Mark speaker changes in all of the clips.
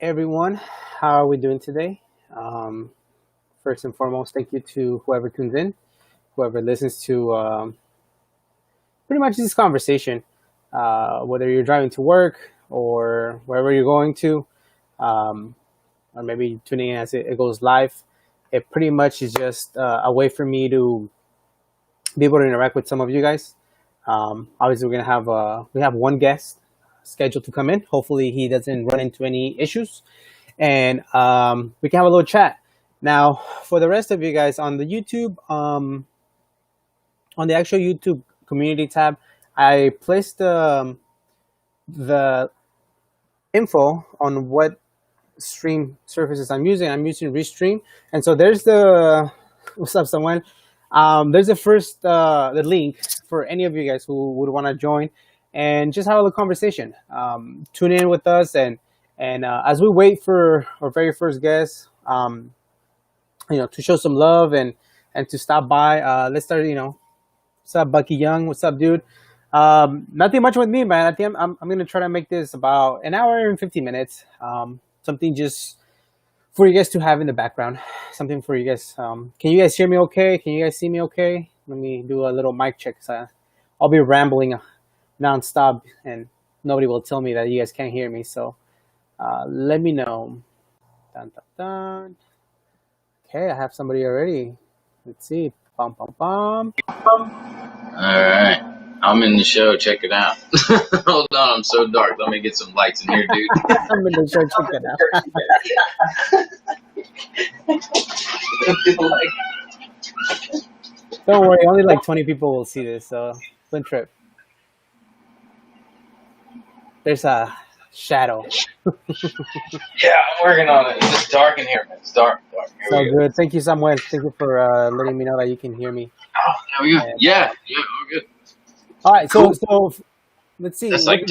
Speaker 1: Everyone? How are we doing today? Um, First and foremost, thank you to whoever tunes in, whoever listens to pretty much this conversation, whether you're driving to work or wherever you're going to, um, or maybe tuning in as it goes live. It pretty much is just a way for me to be able to interact with some of you guys. Obviously, we have one guest scheduled to come in. Hopefully, he doesn't run into any issues, and we can have a little chat. Now, for the rest of you guys on the YouTube, on the actual YouTube community tab, I placed the info on what stream surfaces I'm using. I'm using Restream, and so there's the what's up, someone. There's the link for any of you guys who would want to join and just have a little conversation. Tune in with us, and as we wait for our very first guest, to show some love and to stop by. Let's start. What's up, Bucky Young? What's up, dude? Nothing much with me, man. I think I'm gonna try to make this about an hour and 50 minutes. Something just for you guys to have in the background. Something for you guys. Can you guys hear me okay? Can you guys see me okay? Let me do a little mic check. I'll be rambling nonstop, and nobody will tell me that you guys can't hear me. So let me know. Dun, dun, dun. Okay, I have somebody already. Let's see. Bum, bum, bum.
Speaker 2: All right. I'm in the show. Check it out. Hold on. I'm so dark. Let me get some lights in here, dude.
Speaker 1: I'm in the show. Check it out. Don't worry. Only like 20 people will see this. So, don't trip. There's a shadow.
Speaker 2: Yeah, I'm working on it. It's just dark in here, man. It's dark.
Speaker 1: So good. Thank you, Samuel. Thank you for letting me know that you can hear me.
Speaker 2: Oh, there we go. Yeah, we're good.
Speaker 1: All right.
Speaker 2: Cool.
Speaker 1: So let's see.
Speaker 2: That's like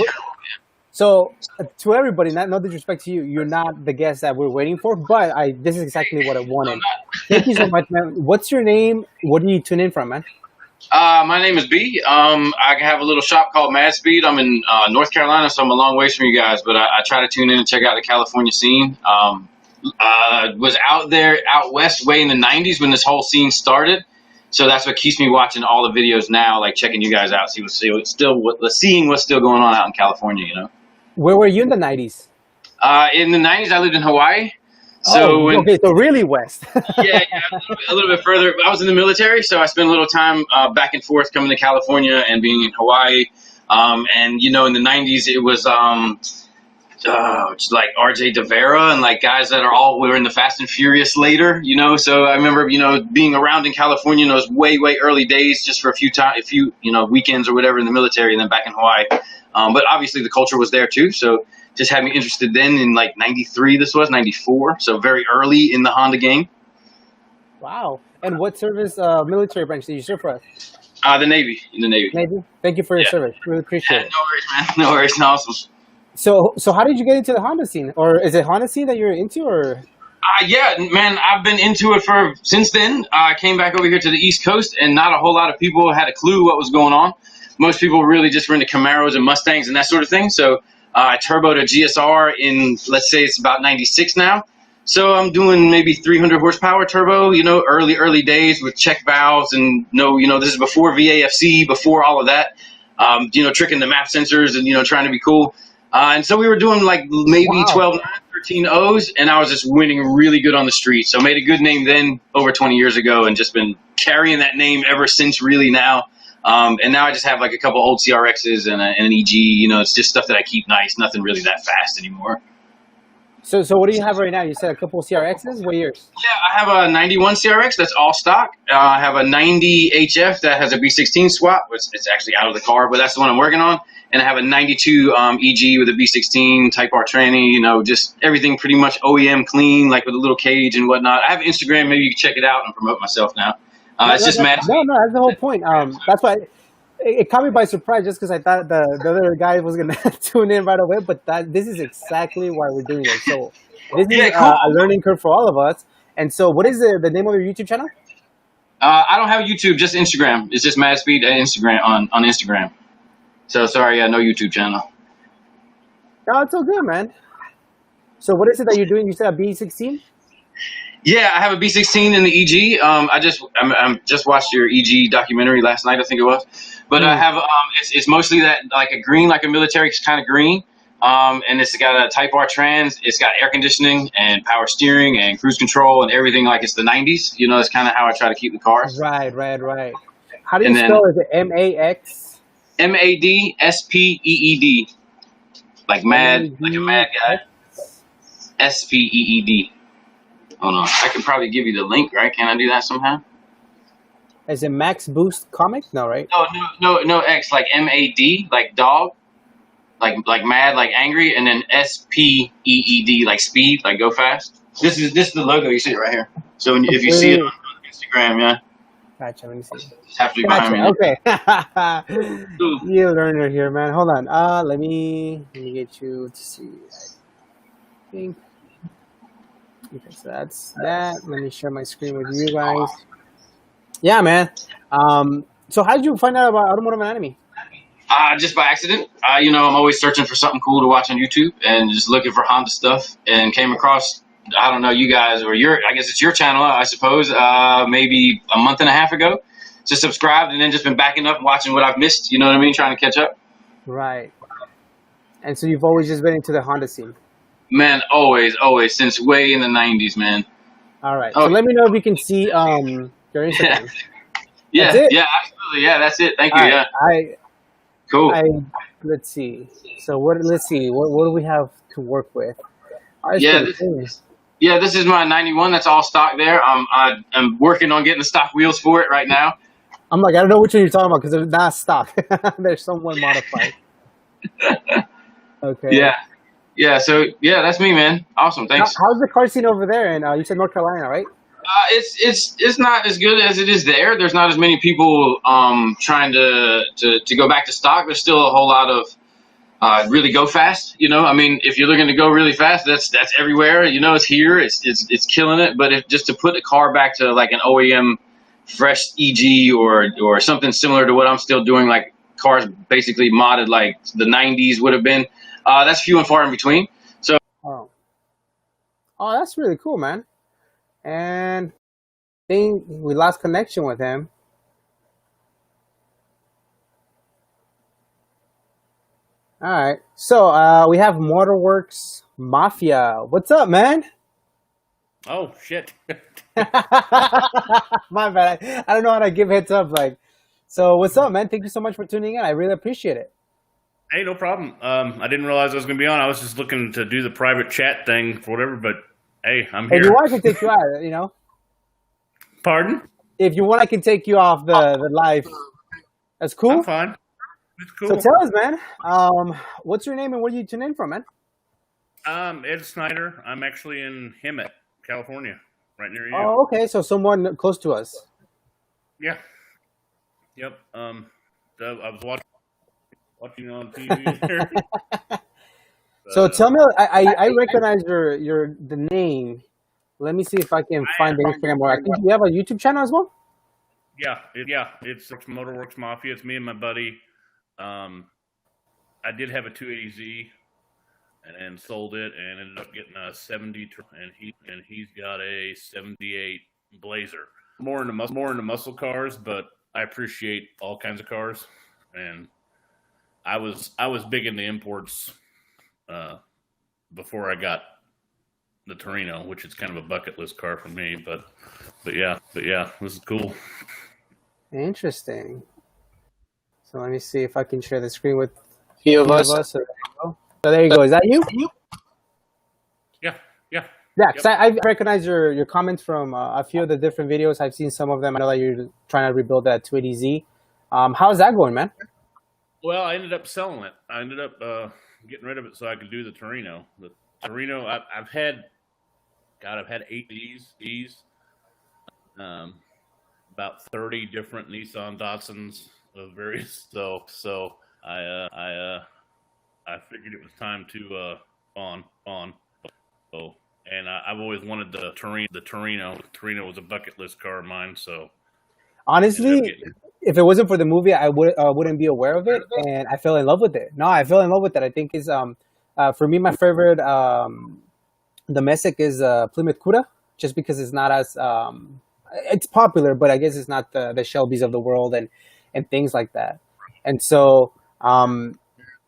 Speaker 1: So to everybody, no disrespect to you, you're not the guest that we're waiting for, but this is exactly what I wanted. Thank you so much, man. What's your name? What do you tune in from, man?
Speaker 2: My name is B. I have a little shop called Mad Speed. I'm in North Carolina, so I'm a long ways from you guys, but I try to tune in and check out the California scene. Was out west way in the 90s when this whole scene started. So that's what keeps me watching all the videos now, like checking you guys out, seeing what's still going on out in California,
Speaker 1: Where were you in the 90s?
Speaker 2: In the 90s, I lived in Hawaii.
Speaker 1: So really west.
Speaker 2: yeah, a little bit further. I was in the military, so I spent a little time back and forth coming to California and being in Hawaii. And in the 90s, it was like RJ DeVera and like guys that were in the Fast and Furious later, So I remember, being around in California in those way early days, just for a few weekends or whatever in the military, and then back in Hawaii. But obviously the culture was there too, so just had me interested then in like 93. This was 94, so very early in the Honda game.
Speaker 1: Wow! And what service military branch did you serve for us?
Speaker 2: The Navy. In the Navy.
Speaker 1: Navy. Thank you for your service. Really appreciate it.
Speaker 2: No worries, man. No worries. Awesome.
Speaker 1: So how did you get into the Honda scene? Or is it Honda scene that you're into, or?
Speaker 2: Yeah, man, I've been into it since then. I came back over here to the East Coast, and not a whole lot of people had a clue what was going on. Most people really just were into Camaros and Mustangs and that sort of thing. So I turboed a GSR in, let's say it's about 96 now. So I'm doing maybe 300 horsepower turbo, early days with check valves and this is before VAFC, before all of that, tricking the map sensors and, trying to be cool. And so we were doing like maybe 12 9, 13 O's, and I was just winning really good on the street. So made a good name then over 20 years ago and just been carrying that name ever since really now. And now I just have like a couple old CRXs and an EG, it's just stuff that I keep nice, nothing really that fast anymore.
Speaker 1: So what do you have right now? You said a couple CRXs? What years?
Speaker 2: Yeah, I have a 91 CRX that's all stock. I have a 90 HF that has a B16 swap, which it's actually out of the car, but that's the one I'm working on. And I have a 92 EG with a B16 Type R tranny, just everything pretty much OEM clean, like with a little cage and whatnot. I have Instagram. Maybe you can check it out and promote myself now. It's just mad.
Speaker 1: No, that's the whole point. That's why it caught me by surprise, just because I thought the other guy was going to tune in right away. But this is exactly why we're doing it. So this is cool. A learning curve for all of us. And so what is the name of your YouTube channel?
Speaker 2: I don't have YouTube, just Instagram. It's just Mad Speed Instagram on Instagram. So sorry, no YouTube channel.
Speaker 1: No, it's all good, man. So what is it that you're doing? You said a B16?
Speaker 2: Yeah, I have a B16 in the EG. I'm just watched your EG documentary last night, I think it was. But I
Speaker 1: Mm.
Speaker 2: have it's mostly that like a green, like a military kind of green. And it's got a Type R trans. It's got air conditioning and power steering and cruise control and everything like it's the 90s. You know, that's kind of how I try to keep the cars.
Speaker 1: Right, right, right. How do you
Speaker 2: And then
Speaker 1: spell it? Is it MAX?
Speaker 2: MADSPEED, like mad, like a mad guy.
Speaker 1: MADX?
Speaker 2: SPEED. Hold on, I can probably give you the link, right? Can I do that somehow?
Speaker 1: Is it Max Boost Comic? No, right?
Speaker 2: No, X, like MAD, like dog, like mad, like angry, and then SPEED, like speed, like go fast. This is the logo. You see it right here. So if you see it on Instagram, yeah,
Speaker 1: Gotcha. Let me see.
Speaker 2: just have to be behind me.
Speaker 1: Okay.
Speaker 2: Ooh.
Speaker 1: You learner here, man. Hold on. Let me get you to see. I think. Okay, so that's that. Let me share my screen with you guys. Yeah, man. So how did you find out about Automotive Anatomy?
Speaker 2: Just by accident. You know, I'm always searching for something cool to watch on YouTube and just looking for Honda stuff, and came across, I don't know, you guys, or I guess it's your channel, I suppose, maybe a month and a half ago. Just subscribed and then just been backing up and watching what I've missed, you know what I mean, trying to catch up.
Speaker 1: Right. And so you've always just been into the Honda scene.
Speaker 2: Man, always, since way in the 90s, man.
Speaker 1: All right. So let me know if you can see your Instagram.
Speaker 2: Yeah,
Speaker 1: That's it?
Speaker 2: yeah, absolutely. Yeah, that's it. Thank you.
Speaker 1: All
Speaker 2: Yeah.
Speaker 1: right.
Speaker 2: Cool.
Speaker 1: Let's see. So let's see. What do we have to work with?
Speaker 2: Yeah, this is my 91. That's all stock there. I'm working on getting the stock wheels for it right now.
Speaker 1: I'm like, I don't know which one you're talking about because they're not stock. They're somewhat modified. Okay.
Speaker 2: Yeah. Yeah, so yeah, that's me, man. Awesome, thanks.
Speaker 1: How's the car scene over there? And you said North Carolina, right?
Speaker 2: It's not as good as it is there. There's not as many people trying to go back to stock. There's still a whole lot of really go fast. You know, I mean, if you're looking to go really fast, that's everywhere. You know, it's here. It's killing it. But if just to put the car back to like an OEM fresh EG or something similar to what I'm still doing, like cars basically modded like the 90s would have been, that's few and far in between. So
Speaker 1: oh, that's really cool, man. And I think we lost connection with him. All right. So we have Motorworks Mafia. What's up, man?
Speaker 3: Oh shit.
Speaker 1: My bad. I don't know how to give heads up. Like, so what's up, man? Thank you so much for tuning in. I really appreciate it.
Speaker 3: Hey, no problem. I didn't realize I was going to be on. I was just looking to do the private chat thing for whatever, but hey, I'm here.
Speaker 1: If you want, I can take you out, you know?
Speaker 3: Pardon?
Speaker 1: If you want, I can take you off the live. That's cool?
Speaker 3: I'm fine. It's cool.
Speaker 1: So tell us, man, what's your name and where you tune in from, man?
Speaker 3: Ed Snyder. I'm actually in Hemet, California, right near you.
Speaker 1: Oh, okay. So someone close to us.
Speaker 3: Yeah. Yep. I was watching on TV there.
Speaker 1: So tell me, I recognize the name. Let me see if I can find the Instagram. Or I think you have a YouTube channel as well.
Speaker 3: Yeah, it's Motorworks Mafia. It's me and my buddy. I did have a 280Z and sold it and ended up getting a 70, and he's got a 78 Blazer. More into muscle cars, but I appreciate all kinds of cars, and I was big into imports before I got the Torino, which is kind of a bucket list car for me. But yeah, this is cool.
Speaker 1: Interesting. So let me see if I can share the screen with a few of us. So there you go. Is that you?
Speaker 3: Yeah.
Speaker 1: Yeah, because I recognize your comments from a few of the different videos. I've seen some of them. I know that you're trying to rebuild that 280Z. How's that going, man?
Speaker 3: Well, I ended up selling it. I ended up getting rid of it so I could do the Torino. The Torino, I've had 8 these, about 30 different Nissan Datsuns of various. So I figured it was time to on. So. And I've always wanted the Torino. The Torino was a bucket list car of mine. So
Speaker 1: honestly, if it wasn't for the movie, I wouldn't be aware of it, and I fell in love with it. No, I fell in love with it. I think is for me my favorite domestic is Plymouth Cuda, just because it's not as it's popular, but I guess it's not the Shelbys of the world and things like that. And so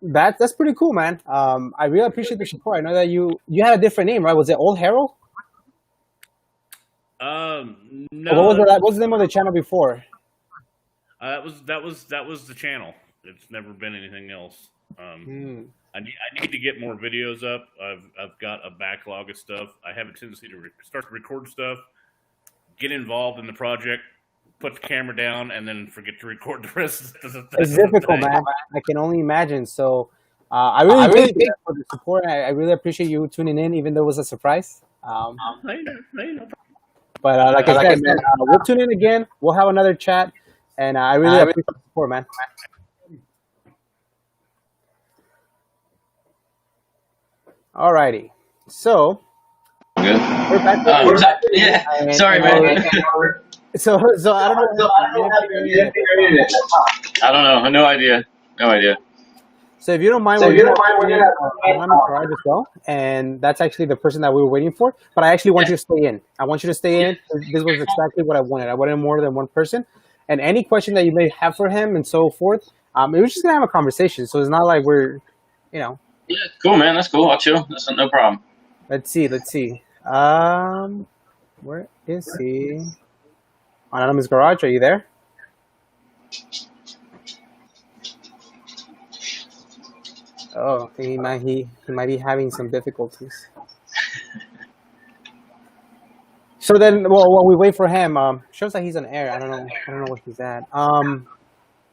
Speaker 1: that's pretty cool, man. I really appreciate the support. I know that you had a different name, right? Was it Old Harold?
Speaker 3: No.
Speaker 1: What was the name of the channel before?
Speaker 3: That was the channel. It's never been anything else. I need to get more videos up. I've got a backlog of stuff. I have a tendency to start to record stuff, get involved in the project, put the camera down, and then forget to record the rest of the
Speaker 1: It's difficult, man. I can only imagine. So I really thank you for the support. I really appreciate you tuning in, even though it was a surprise. But like I said, man, we'll tune in again. We'll have another chat, and I really appreciate the support, man. Alrighty, so
Speaker 2: Good.
Speaker 1: we're back.
Speaker 2: Yeah. Sorry, man.
Speaker 1: So I don't know.
Speaker 2: I don't know. No idea. No idea.
Speaker 1: So if you don't mind, we're on the garage as well, and that's actually the person that we were waiting for. But I actually want you to stay in. I want you to stay in. This was exactly what I wanted. I wanted more than one person, and any question that you may have for him and so forth. We're just gonna have a conversation. So it's not like we're,
Speaker 2: Yeah, cool, man. That's cool. I'll chill. That's no problem.
Speaker 1: Let's see. Where is he? Anonymous Garage, are you there? Oh, he might be having some difficulties. So then, while we wait for him, shows that he's on air. I don't know where he's at.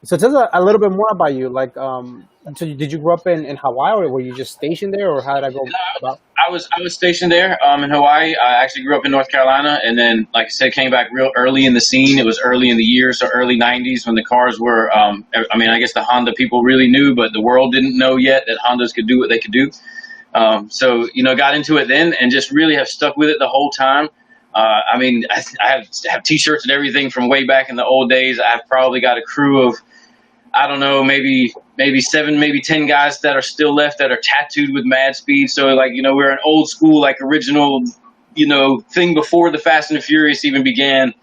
Speaker 1: So tell us a little bit more about you. Like, so did you grow up in Hawaii, or were you just stationed there, or how did I go about?
Speaker 2: I was stationed there in Hawaii. I actually grew up in North Carolina, and then, like I said, came back real early in the scene. It was early in the year, so early 90s when the cars were, I guess the Honda people really knew, but the world didn't know yet that Hondas could do what they could do. So, got into it then and just really have stuck with it the whole time. I have T-shirts and everything from way back in the old days. I've probably got a crew of, I don't know, maybe 7, maybe 10 guys that are still left that are tattooed with mad speed. So we're an old school, like original, thing before the Fast and the Furious even began.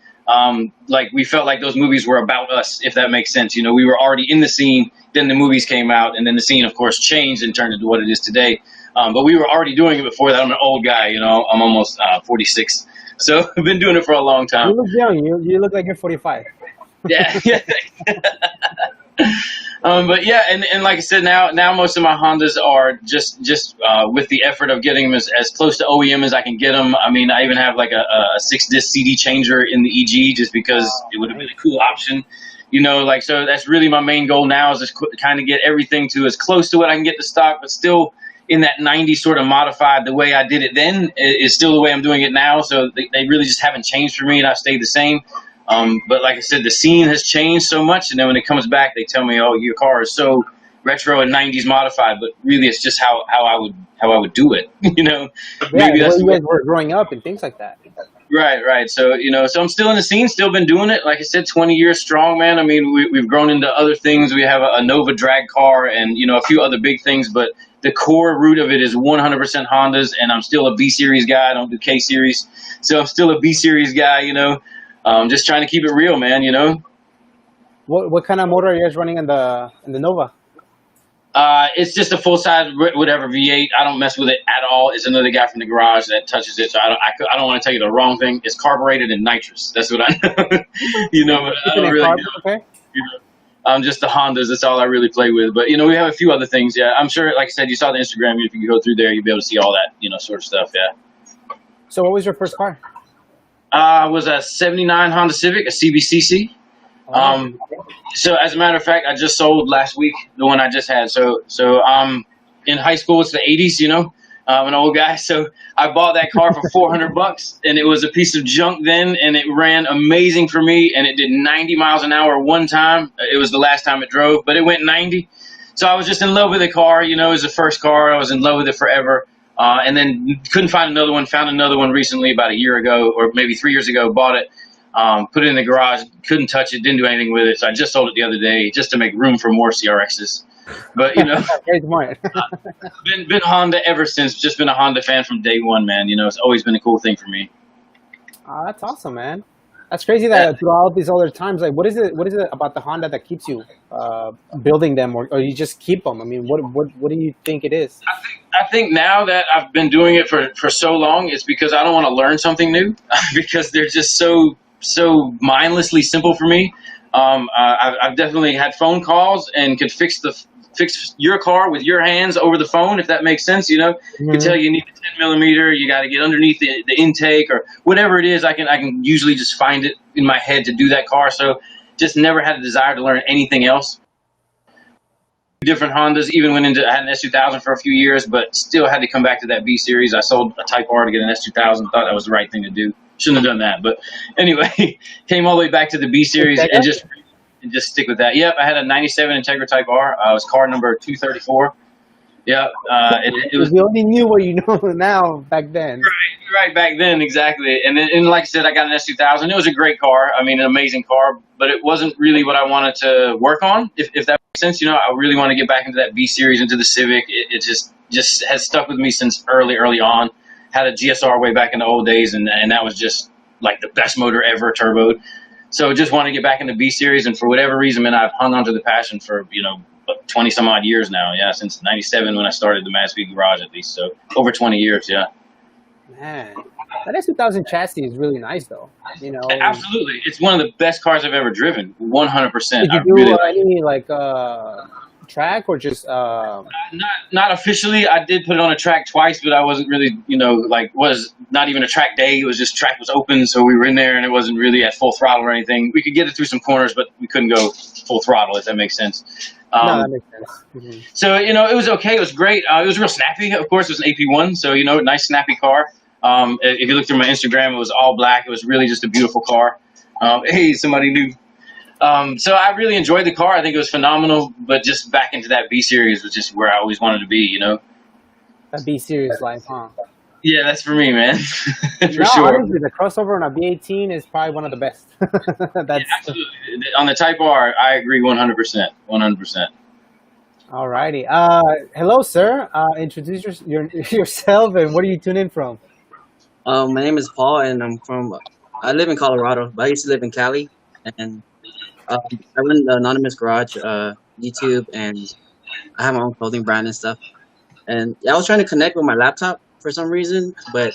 Speaker 2: We felt like those movies were about us, if that makes sense. We were already in the scene. Then the movies came out, and then the scene, of course, changed and turned into what it is today. But we were already doing it before that. I'm an old guy, I'm almost 46. So I've been doing it for a long time.
Speaker 1: You look young. You look like you're 45.
Speaker 2: Yeah. But yeah, and like I said, now most of my Hondas are just with the effort of getting them as close to OEM as I can get them. I mean, I even have like a 6-disc CD changer in the EG just because it would have been a cool option. So that's really my main goal now is to kind of get everything to as close to what I can get to stock, but still in that 90 sort of modified. The way I did it then is still the way I'm doing it now. So they really just haven't changed for me, and I've stayed the same. But like I said, the scene has changed so much, and then when it comes back, they tell me, "Oh, your car is so retro and 90s modified." But really, it's just how I would do it.
Speaker 1: Yeah,
Speaker 2: Maybe that's
Speaker 1: you guys were growing up and things like that.
Speaker 2: Right. So so I'm still in the scene, still been doing it. Like I said, 20 years strong, man. I mean, we've grown into other things. We have a Nova drag car and a few other big things, but the core root of it is 100% Hondas, and I'm still a B series guy. I don't do K series, so I'm still a B series guy. Just trying to keep it real, man.
Speaker 1: What kind of motor are you guys running in the Nova?
Speaker 2: It's just a full size whatever V8. I don't mess with it at all. It's another guy from the garage that touches it, so I don't want to tell you the wrong thing. It's carbureted in nitrous. That's what I know. But I don't really know.
Speaker 1: Okay.
Speaker 2: Just the Hondas. That's all I really play with. But we have a few other things. Yeah, I'm sure. Like I said, you saw the Instagram. If you go through there, you'll be able to see all that sort of stuff. Yeah.
Speaker 1: So, what was your first car?
Speaker 2: Was a '79 Honda Civic, a CBCC. So as a matter of fact, I just sold last week the one I just had. So in high school, it's the '80s. I'm an old guy, so I bought that car for $400, and it was a piece of junk then, and it ran amazing for me, and it did 90 miles an hour one time. It was the last time it drove, but it went 90. So I was just in love with the car. It was the first car. I was in love with it forever. And then couldn't find another one, found another one recently about a year ago, or maybe 3 years ago, bought it, put it in the garage, couldn't touch it, didn't do anything with it. So I just sold it the other day just to make room for more CRXs. But you know,
Speaker 1: Very smart.
Speaker 2: been Honda ever since. Just been a Honda fan from day one, man. You know, it's always been a cool thing for me.
Speaker 1: Oh, that's awesome, man. That's crazy
Speaker 2: Yeah,
Speaker 1: that throughout these other times, like, what is it? What is it about the Honda that keeps you building them, or you just keep them? I mean, what do you think it is?
Speaker 2: I think now that I've been doing it for so long, it's because I don't want to learn something new because they're just so mindlessly simple for me. I've definitely had phone calls and could fix your car with your hands over the phone, if that makes sense. You know, could tell
Speaker 1: Mhm.
Speaker 2: you need a 10 millimeter, you got to get underneath the intake or whatever it is. I can usually just find it in my head to do that car. So just never had a desire to learn anything else. Different Hondas, even went into, I had an S2000 for a few years, but still had to come back to that B series. I sold a Type R to get an S2000. Thought that was the right thing to do. Shouldn't have done that, but anyway, came all the way back to the B series
Speaker 1: Integra?
Speaker 2: and just stick with that. Yep, I had a '97 Integra Type R. It was car number 234. Yep, it
Speaker 1: If
Speaker 2: was
Speaker 1: you only knew what you know now back then.
Speaker 2: right back then, exactly. And then, and like I said, I got an S2000. It was a great car. I mean, an amazing car, but it wasn't really what I wanted to work on. If that makes sense, you know, I really want to get back into that B series, into the Civic. It just has stuck with me since early on. Had a GSR way back in the old days, and that was just like the best motor ever, turboed. So just want to get back in the B series, and for whatever reason, man, I've hung on to the passion for 20 some odd years now. Yeah, since '97 when I started the Mad Speed Garage, at least. So over 20 years. Yeah.
Speaker 1: Man, that S2000 chassis is really nice, though. You know,
Speaker 2: Absolutely, it's one of the best cars I've ever driven. 100%.
Speaker 1: did
Speaker 2: I
Speaker 1: you do
Speaker 2: really like it.
Speaker 1: any like track or just
Speaker 2: Not officially. I did put it on a track twice, but I wasn't really, like was not even a track day. It was just track was open, so we were in there, and it wasn't really at full throttle or anything. We could get it through some corners, but we couldn't go full throttle, if that makes sense.
Speaker 1: No, that
Speaker 2: Um,
Speaker 1: makes sense. Hmm.
Speaker 2: so it was okay. It was great. It was real snappy. Of course, it was an AP1, so nice snappy car. If you look through my Instagram, it was all black. It was really just a beautiful car. Hey, somebody new. So I really enjoyed the car. I think it was phenomenal, but just back into that B series was just where I always wanted to be.
Speaker 1: That B series life, huh?
Speaker 2: Yeah, that's for me, man, for
Speaker 1: No,
Speaker 2: sure.
Speaker 1: honestly, the crossover on a B18 is probably one of the best.
Speaker 2: Yeah,
Speaker 1: That's
Speaker 2: absolutely. On the Type R, I agree 100%. 100%.
Speaker 1: alrighty. Hello, sir. Introduce yourself and what are you tuning in from?
Speaker 4: My name is Paul, and I live in Colorado, but I used to live in Cali, and I run the Anonymous Garage, YouTube, and I have my own clothing brand and stuff. And yeah, I was trying to connect with my laptop for some reason, but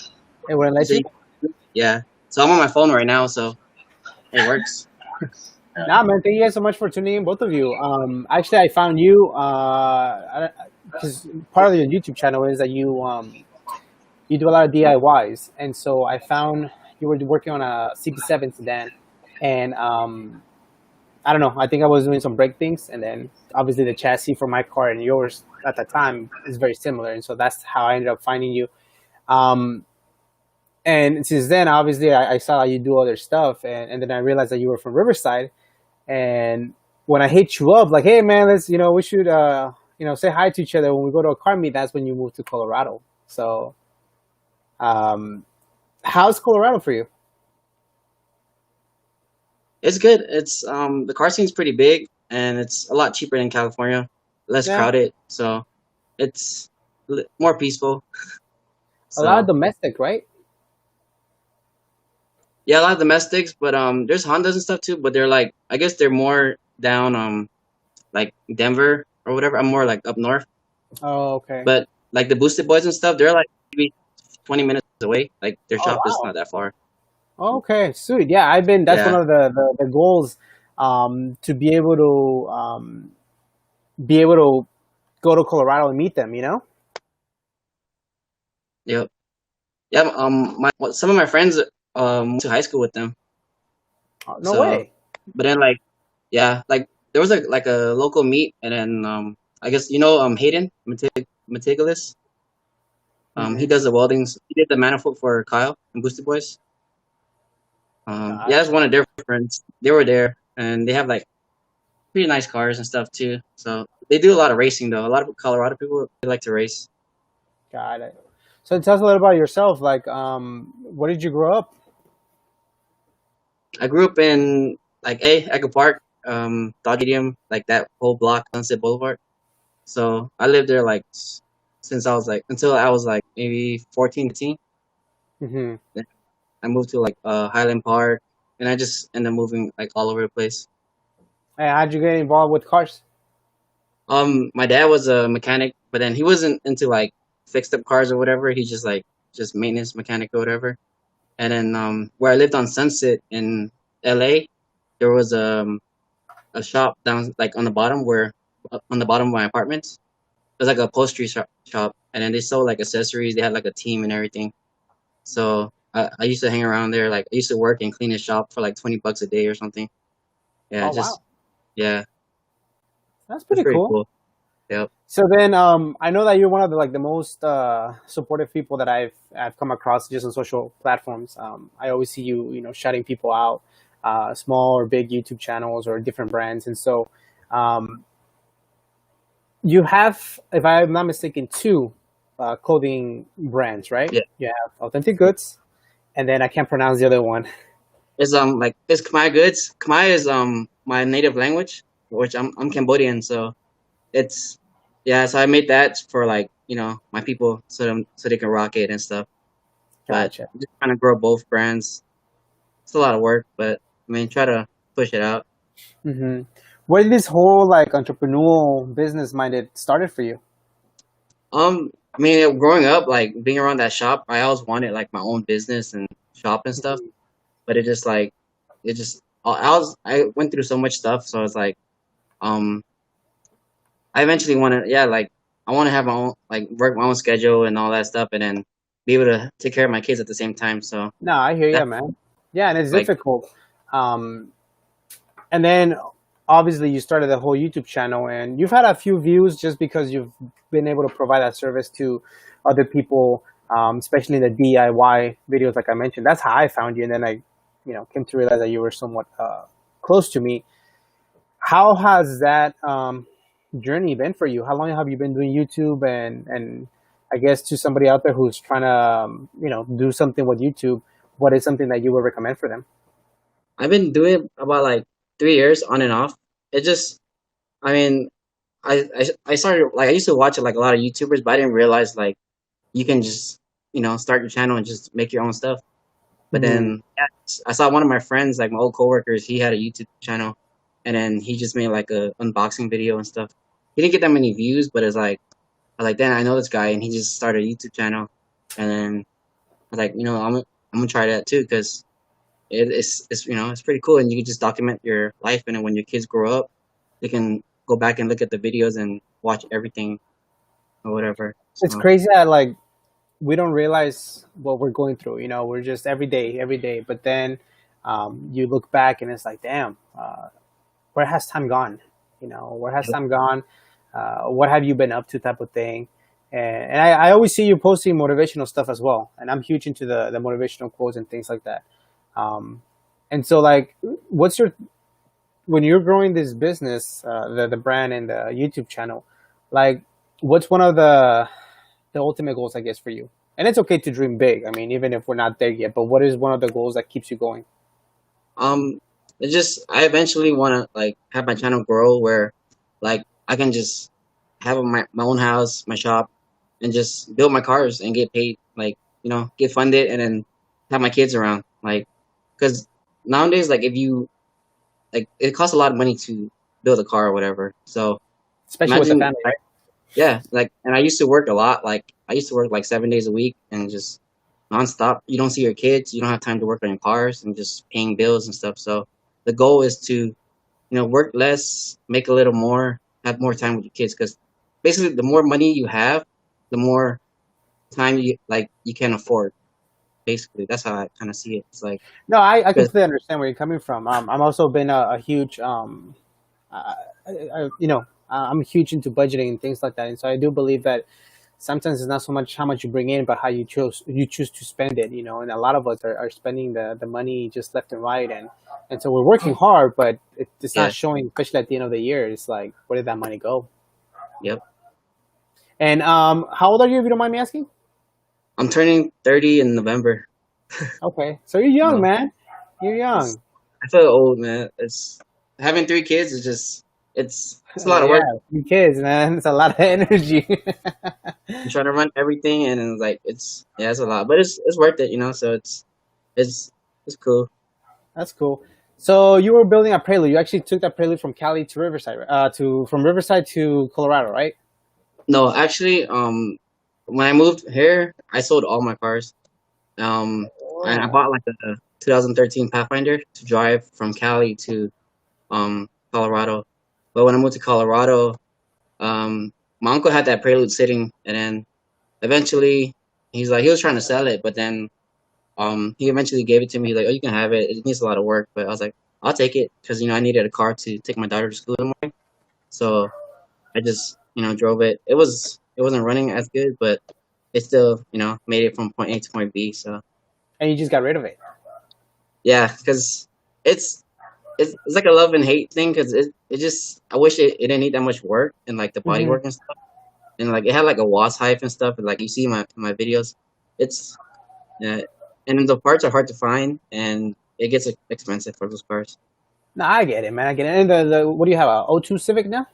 Speaker 1: Hey, what
Speaker 4: it
Speaker 1: let you?
Speaker 4: said, yeah. So I'm on my phone right now, so it works.
Speaker 1: Nah, man. Thank you guys so much for tuning in, both of you. Actually, I found you because part of your YouTube channel is that you do a lot of DIYs, and so I found you were working on a CP7 sedan, and I don't know. I think I was doing some brake things, and then obviously the chassis for my car and yours at the time is very similar, and so that's how I ended up finding you. Um, and since then, obviously, I saw you do other stuff, and then I realized that you were from Riverside. And when I hit you up, like, hey man, let's we should say hi to each other when we go to a car meet. That's when you moved to Colorado. So, um, how's Colorado for you?
Speaker 4: It's good. It's the car scene's pretty big, and it's a lot cheaper than California, less
Speaker 1: Yeah,
Speaker 4: crowded, so it's more peaceful.
Speaker 1: a lot of
Speaker 4: So
Speaker 1: domestic, right?
Speaker 4: yeah, a lot of domestics, but there's Hondas and stuff too, but they're like, I guess they're more down like Denver or whatever. I'm more like up north,
Speaker 1: Oh, okay.
Speaker 4: but like the Boosted Boys and stuff, they're like maybe 20 minutes away. Like their
Speaker 1: Oh,
Speaker 4: shop is
Speaker 1: wow.
Speaker 4: not that far.
Speaker 1: Okay, sweet. Yeah, I've been. That's one
Speaker 4: Yeah,
Speaker 1: of the goals, to be able to go to Colorado and meet them.
Speaker 4: yep, yeah. Some of my friends went to high school with them.
Speaker 1: No
Speaker 4: So,
Speaker 1: way.
Speaker 4: but then like, yeah, like there was a local meet, and then I guess Hayden Meticulous. He
Speaker 1: Hmm.
Speaker 4: does the weldings. He did the manifold for Kyle and Boosted Boys. Yeah, that's
Speaker 1: Gotcha.
Speaker 4: one of their friends. They were there, and they have like pretty nice cars and stuff too. So they do a lot of racing though. A lot of Colorado people, they like to race.
Speaker 1: Got it. So tell us a little about yourself. Like, where did you grow up?
Speaker 4: I grew up in like Echo Park, Dodge Stadium, like that whole block, Sunset Boulevard. So I lived there like since I was like until I was like maybe 14, 15.
Speaker 1: Hmm.
Speaker 4: Then I moved to like Highland Park, and I just ended up moving like all over the place.
Speaker 1: Hey, how'd you get involved with cars?
Speaker 4: My dad was a mechanic, but then he wasn't into like fixed up cars or whatever. He just like just maintenance mechanic or whatever. And then where I lived on Sunset in LA, there was a shop down like on the bottom where on the bottom of my apartments. It was like a upholstery shop, and then they sold like accessories. They had like a team and everything. So I used to hang around there. Like I used to work and clean the shop for like $20 a day or something. Yeah,
Speaker 1: Oh wow,
Speaker 4: just yeah,
Speaker 1: that's
Speaker 4: it's
Speaker 1: pretty
Speaker 4: pretty
Speaker 1: cool.
Speaker 4: cool. Yep.
Speaker 1: So then, I know that you're one of the most supportive people that I've come across just on social platforms. I always see you, shouting people out, small or big YouTube channels or different brands, and so um, you have, if I'm not mistaken, two clothing brands, right?
Speaker 4: Yeah.
Speaker 1: You have Authentic Goods, and then I can't pronounce the other one.
Speaker 4: It's like it's Khmer goods. Khmer is my native language, which I'm Cambodian, so it's yeah. So I made that for like my people, so they can rock it and stuff. But
Speaker 1: Gotcha.
Speaker 4: just trying to grow both brands. It's a lot of work, but I mean, try to push it out.
Speaker 1: Hmm. Where did this whole like entrepreneurial business minded started for you?
Speaker 4: I mean, growing up, like being around that shop, I always wanted like my own business and shop and stuff.
Speaker 1: Mhm.
Speaker 4: But it just, I went through so much stuff, so it's like, um, I eventually want to, yeah, like I want to have my own, like work my own schedule and all that stuff, and then be able to take care of my kids at the same time. So
Speaker 1: No, I hear you,
Speaker 4: that's
Speaker 1: man. Yeah, and it's
Speaker 4: like,
Speaker 1: difficult. Um, and then obviously you started the whole YouTube channel, and you've had a few views just because you've been able to provide that service to other people, especially in the DIY videos, like I mentioned. That's how I found you, and then I, came to realize that you were somewhat close to me. How has that journey been for you? How long have you been doing YouTube? And I guess to somebody out there who's trying to do something with YouTube, what is something that you would recommend for them?
Speaker 4: I've been doing it about like 3 years on and off. It just, I mean, I started like I used to watch like a lot of YouTubers, but I didn't realize like you can just start your channel and just make your own stuff. But
Speaker 1: Hmm.
Speaker 4: then yeah, I saw one of my friends, like my old coworkers, he had a YouTube channel, and then he just made like a unboxing video and stuff. He didn't get that many views, but it's like I was like, then I know this guy, and he just started a YouTube channel, and then I was like, I'm gonna try that too because it's it's pretty cool, and you can just document your life, and then when your kids grow up, they can go back and look at the videos and watch everything or whatever.
Speaker 1: It's
Speaker 4: So
Speaker 1: crazy that like we don't realize what we're going through. We're just every day. But then you look back and it's like, damn, where has time gone? Where has
Speaker 4: yep,
Speaker 1: time gone? What have you been up to, type of thing? And I always see you posting motivational stuff as well, and I'm huge into the motivational quotes and things like that. Um, and so, like, what's your when you're growing this business, the brand and the YouTube channel, like, what's one of the ultimate goals, I guess, for you? And it's okay to dream big. I mean, even if we're not there yet, but what is one of the goals that keeps you going?
Speaker 4: um, it just I eventually want to like have my channel grow where like I can just have my own house, my shop, and just build my cars and get paid, like get funded, and then have my kids around, like because nowadays like if you like it costs a lot of money to build a car or whatever. So
Speaker 1: Especially with the
Speaker 4: imagine
Speaker 1: family, right?
Speaker 4: yeah, like, and I used to work a lot. Like, I used to work like 7 days a week and just nonstop. You don't see your kids. You don't have time to work on your cars and just paying bills and stuff. So the goal is to, work less, make a little more, have more time with your kids. Because basically, the more money you have, the more time you can afford. Basically, that's how I kind of see it. It's like,
Speaker 1: No, I
Speaker 4: because
Speaker 1: completely understand where you're coming from. I'm also been a huge, I'm huge into budgeting and things like that, and so I do believe that sometimes it's not so much how much you bring in, but how you choose to spend it. And a lot of us are spending the money just left and right, and so we're working hard, but it's not
Speaker 4: yeah,
Speaker 1: showing, especially at the end of the year. It's like, where did that money go?
Speaker 4: yep.
Speaker 1: And how old are you, if you don't mind me asking?
Speaker 4: I'm turning 30 in November.
Speaker 1: Okay, so you're young,
Speaker 4: No,
Speaker 1: man. You're young.
Speaker 4: I feel old, man. It's having 3 kids is just it's a lot of
Speaker 1: Yeah,
Speaker 4: work.
Speaker 1: 3 kids, man. It's a lot of energy.
Speaker 4: I'm trying to run everything, and it's like it's a lot, but it's worth it, you know. So it's it's cool.
Speaker 1: That's cool. So you were building a Prelude. You actually took that Prelude from Cali to Riverside, to from Riverside to Colorado, right?
Speaker 4: No, actually, when I moved here, I sold all my cars. And I
Speaker 1: Oh.
Speaker 4: bought like a 2013 Pathfinder to drive from Cali to Colorado. But when I moved to Colorado, my uncle had that Prelude sitting, and then eventually he was trying to sell it, but then he eventually gave it to me. He's like, "Oh, you can have it. It needs a lot of work," but I was like, "I'll take it," because I needed a car to take my daughter to school in the morning. So I just drove it. It wasn't running as good, but it still made it from point A to point B. So
Speaker 1: And you just got rid of it.
Speaker 4: yeah, because it's it's like a love and hate thing because it just I wish it didn't need that much work and like the body
Speaker 1: Hmm.
Speaker 4: work and stuff, and like it had like a wasp hype and stuff, and like you see my videos, it's yeah, and the parts are hard to find and it gets expensive for those cars.
Speaker 1: No, I get it, man. I get it. And the what do you have? A O2 Civic now?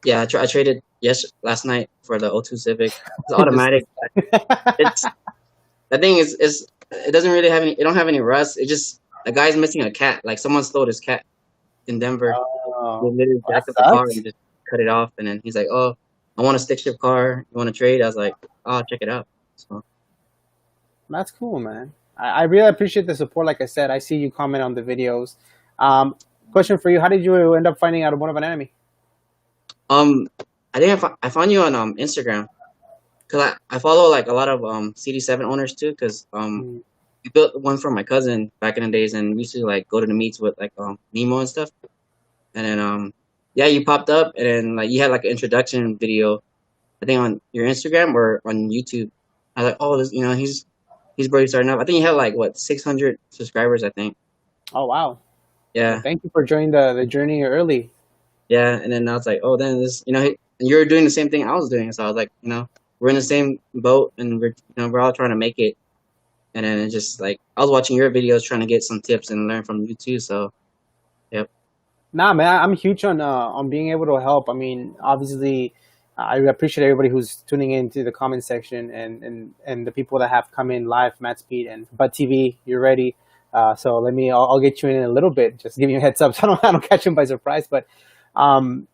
Speaker 4: Yeah, I traded last night for the O2 Civic. It's
Speaker 1: Just
Speaker 4: automatic. It's the thing is it doesn't really have any. It don't have any rust. It just a guy's missing a cat. Like someone stole his cat in Denver. They
Speaker 1: oh,
Speaker 4: literally
Speaker 1: well,
Speaker 4: jacked up
Speaker 1: that
Speaker 4: the car and
Speaker 1: sucks.
Speaker 4: just cut it off. And then he's like, "Oh, I want a stick shift car. You want to trade?" I was like, "Oh, check it out." So
Speaker 1: That's cool, man. I really appreciate the support. Like I said, I see you comment on the videos. Um, Question for you: how did you end up finding out about an enemy?
Speaker 4: um, I found you on Instagram because I follow like a lot of CD7 owners too because
Speaker 1: Mm.
Speaker 4: we built one for my cousin back in the days and we used to like go to the meets with like Nemo and stuff. And then yeah, you popped up and then like you had like an introduction video, I think on your Instagram or on YouTube. I was like, oh, this, he's barely starting up. I think he had like what 600 subscribers, I think.
Speaker 1: Oh wow! Well,
Speaker 4: Yeah,
Speaker 1: thank you for joining the journey early.
Speaker 4: yeah. And then I was like, oh, then this, and you're doing the same thing I was doing. So I was like, we're in the same boat and we're all trying to make it. And then it just like I was watching your videos trying to get some tips and learn from you too. So yep.
Speaker 1: Nah, man, I'm huge on being able to help. I mean, obviously, I appreciate everybody who's tuning into the comment section and the people that have come in live, Matt Speed and Bud TV. You're ready. So I'll get you in a little bit. Just giving you a heads up, so I don't catch them by surprise. But um,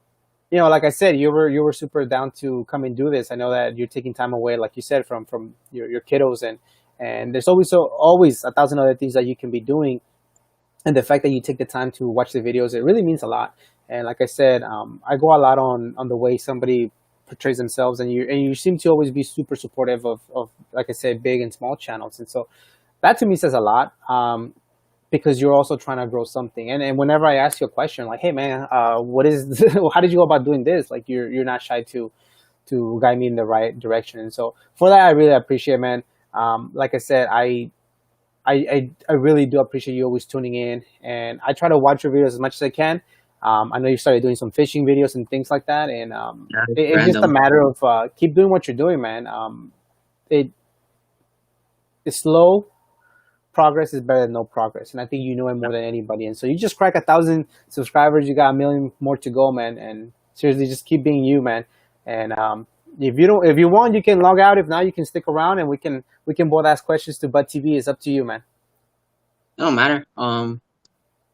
Speaker 1: like I said, you were super down to come and do this. I know that you're taking time away, like you said, from your kiddos and there's always a thousand other things that you can be doing, and the fact that you take the time to watch the videos, it really means a lot. And like I said, I go a lot on the way somebody portrays themselves, and you seem to always be super supportive of like I said, big and small channels, and so that to me says a lot. Because you're also trying to grow something, and whenever I ask you a question like, hey man, what is how did you go about doing this, like you're not shy to guide me in the right direction, and so for that I really appreciate, man. Like I said, I really do appreciate you always tuning in, and I try to watch your videos as much as I can. I know you started doing some fishing videos and things like that, and
Speaker 4: Yeah, it's
Speaker 1: it's just a
Speaker 4: random.
Speaker 1: matter of keep doing what you're doing, man. It it's slow progress is better than no progress, and I think you know it more than anybody. And so you just crack 1,000 subscribers, you got a million more to go, man. And seriously, just keep being you, man. And if you want, you can log out. If not, you can stick around, and we can both ask questions to Bud TV. It's up to you, man.
Speaker 4: It don't matter. I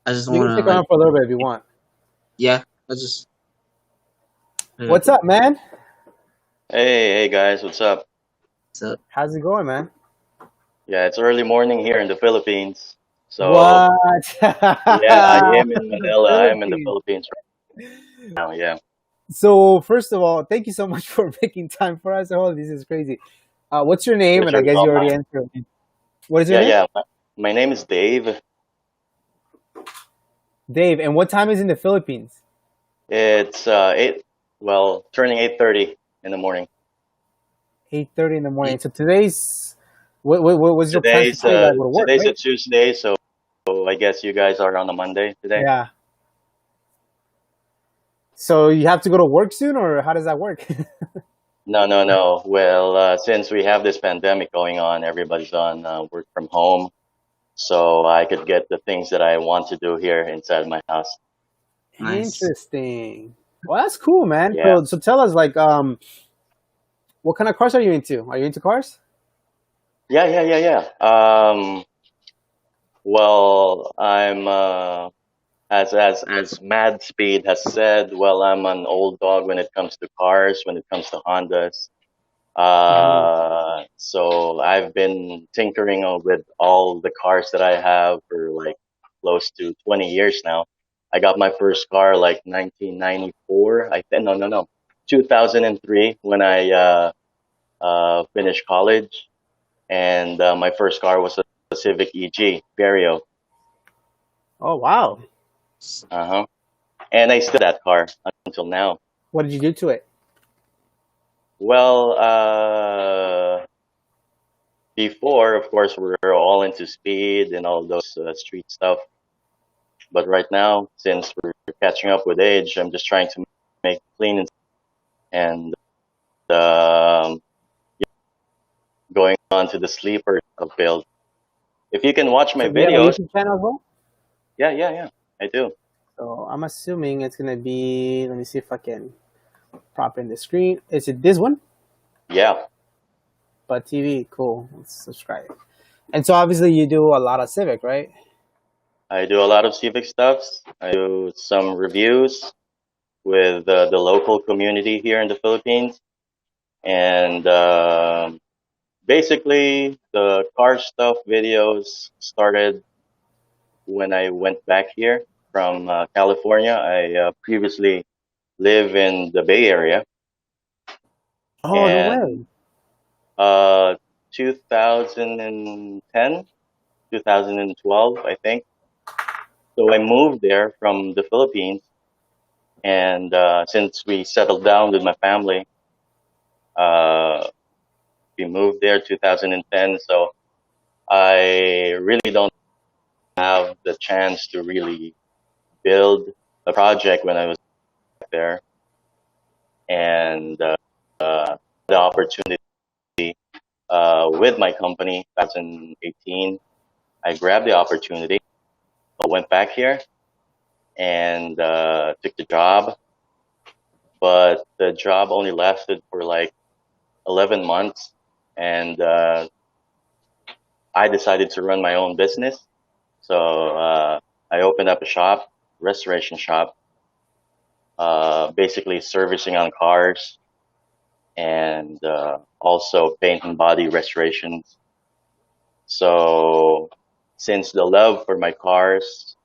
Speaker 4: just
Speaker 1: You
Speaker 4: want
Speaker 1: can
Speaker 4: to
Speaker 1: stick
Speaker 4: like
Speaker 1: around for a little bit if you want.
Speaker 4: yeah. I just
Speaker 1: What's up, man?
Speaker 5: Hey guys, what's up?
Speaker 4: so
Speaker 1: How's it going, man?
Speaker 5: Yeah, it's early morning here in the Philippines. So,
Speaker 1: What?
Speaker 5: yeah, I am in
Speaker 1: The
Speaker 5: Manila. I am in the
Speaker 1: Philippines.
Speaker 5: Philippines right now. Yeah.
Speaker 1: So first of all, thank you so much for making time for us. Oh, this is crazy. What's your name?
Speaker 5: What's
Speaker 1: And I
Speaker 5: your
Speaker 1: guess you
Speaker 5: call?
Speaker 1: already answered. What is your
Speaker 5: Yeah,
Speaker 1: name?
Speaker 5: yeah. My name is Dave.
Speaker 1: Dave. And what time is in the Philippines?
Speaker 5: It's turning 8:30 in the morning.
Speaker 1: 8:30 in the morning. So today's what was your plans for
Speaker 5: Today's
Speaker 1: today? You gotta go to work,
Speaker 5: today's a
Speaker 1: right?
Speaker 5: Tuesday, so I guess you guys are on a Monday today.
Speaker 1: Yeah. So you have to go to work soon, or how does that work?
Speaker 5: No, no, no. Well, since we have this pandemic going on, everybody's on work from home, so I could get the things that I want to do here inside my house.
Speaker 4: Nice.
Speaker 1: Interesting. Well, that's cool, man.
Speaker 5: Yeah.
Speaker 1: So tell us, like, what kind of cars are you into? Are you into cars?
Speaker 5: Yeah. Well, I'm as Mad Speed has said. Well, I'm an old dog when it comes to cars. When it comes to Hondas.
Speaker 1: Hmm.
Speaker 5: So I've been tinkering with all the cars that I have for like close to 20 years now. I got my first car like 1994. I think no, 2003 when I finished college, and my first car was a Civic EG Vario.
Speaker 1: Oh, wow.
Speaker 5: Uh huh. And I still have that car until now.
Speaker 1: What did you do to it?
Speaker 5: Well, before, of course, we are all into speed and all those street stuff. But right now, since we're catching up with age, I'm just trying to make it clean and um, going on to the sleeper of build. If you can watch my
Speaker 1: So you have a
Speaker 5: videos,
Speaker 1: YouTube channel as well?
Speaker 5: yeah, I do.
Speaker 1: So I'm assuming it's gonna be. Let me see if I can prop in the screen. Is it this one?
Speaker 5: Yeah,
Speaker 1: But TV, cool. Let's subscribe. And so obviously you do a lot of Civic, right?
Speaker 5: I do a lot of civic stuffs. I do some reviews with the local community here in the Philippines, and basically the car stuff videos started when I went back here from California. I previously live in the Bay Area,
Speaker 1: Oh, no
Speaker 5: and
Speaker 1: way.
Speaker 5: 2010, 2012, I think. So I moved there from the Philippines, and since we settled down with my family, uh, we moved there 2010. So I really don't have the chance to really build a project when I was there, and the opportunity with my company 2018. I grabbed the opportunity. I went back here and took the job, but the job only lasted for like 11 months, and I decided to run my own business. So I opened up a shop, restoration shop, basically servicing on cars and also paint and body restorations. So since the love for my cars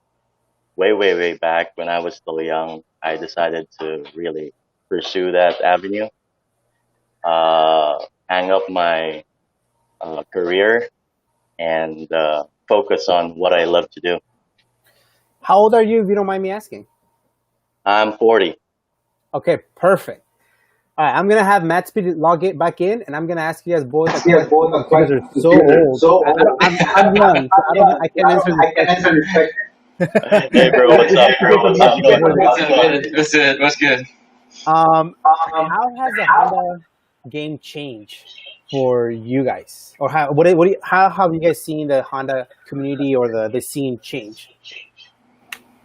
Speaker 5: way back when I was still young, I decided to really pursue that avenue, hang up my career, and focus on what I love to do.
Speaker 1: How old are you, if you don't mind me asking?
Speaker 5: I'm 40.
Speaker 1: Okay, perfect. All right, I'm gonna have Matt Speed log it back in, and I'm gonna ask you guys both a question because you guys are so old. I'm young, so I can't answer this question.
Speaker 5: Hey, bro,
Speaker 1: But
Speaker 5: what's
Speaker 1: we
Speaker 5: up?
Speaker 1: have to get some
Speaker 5: How's it
Speaker 1: music
Speaker 5: going?
Speaker 1: before this.
Speaker 2: What's up? What's it? What's good?
Speaker 1: How has the Honda game changed for you guys, or how have you guys seen the Honda community or the scene change?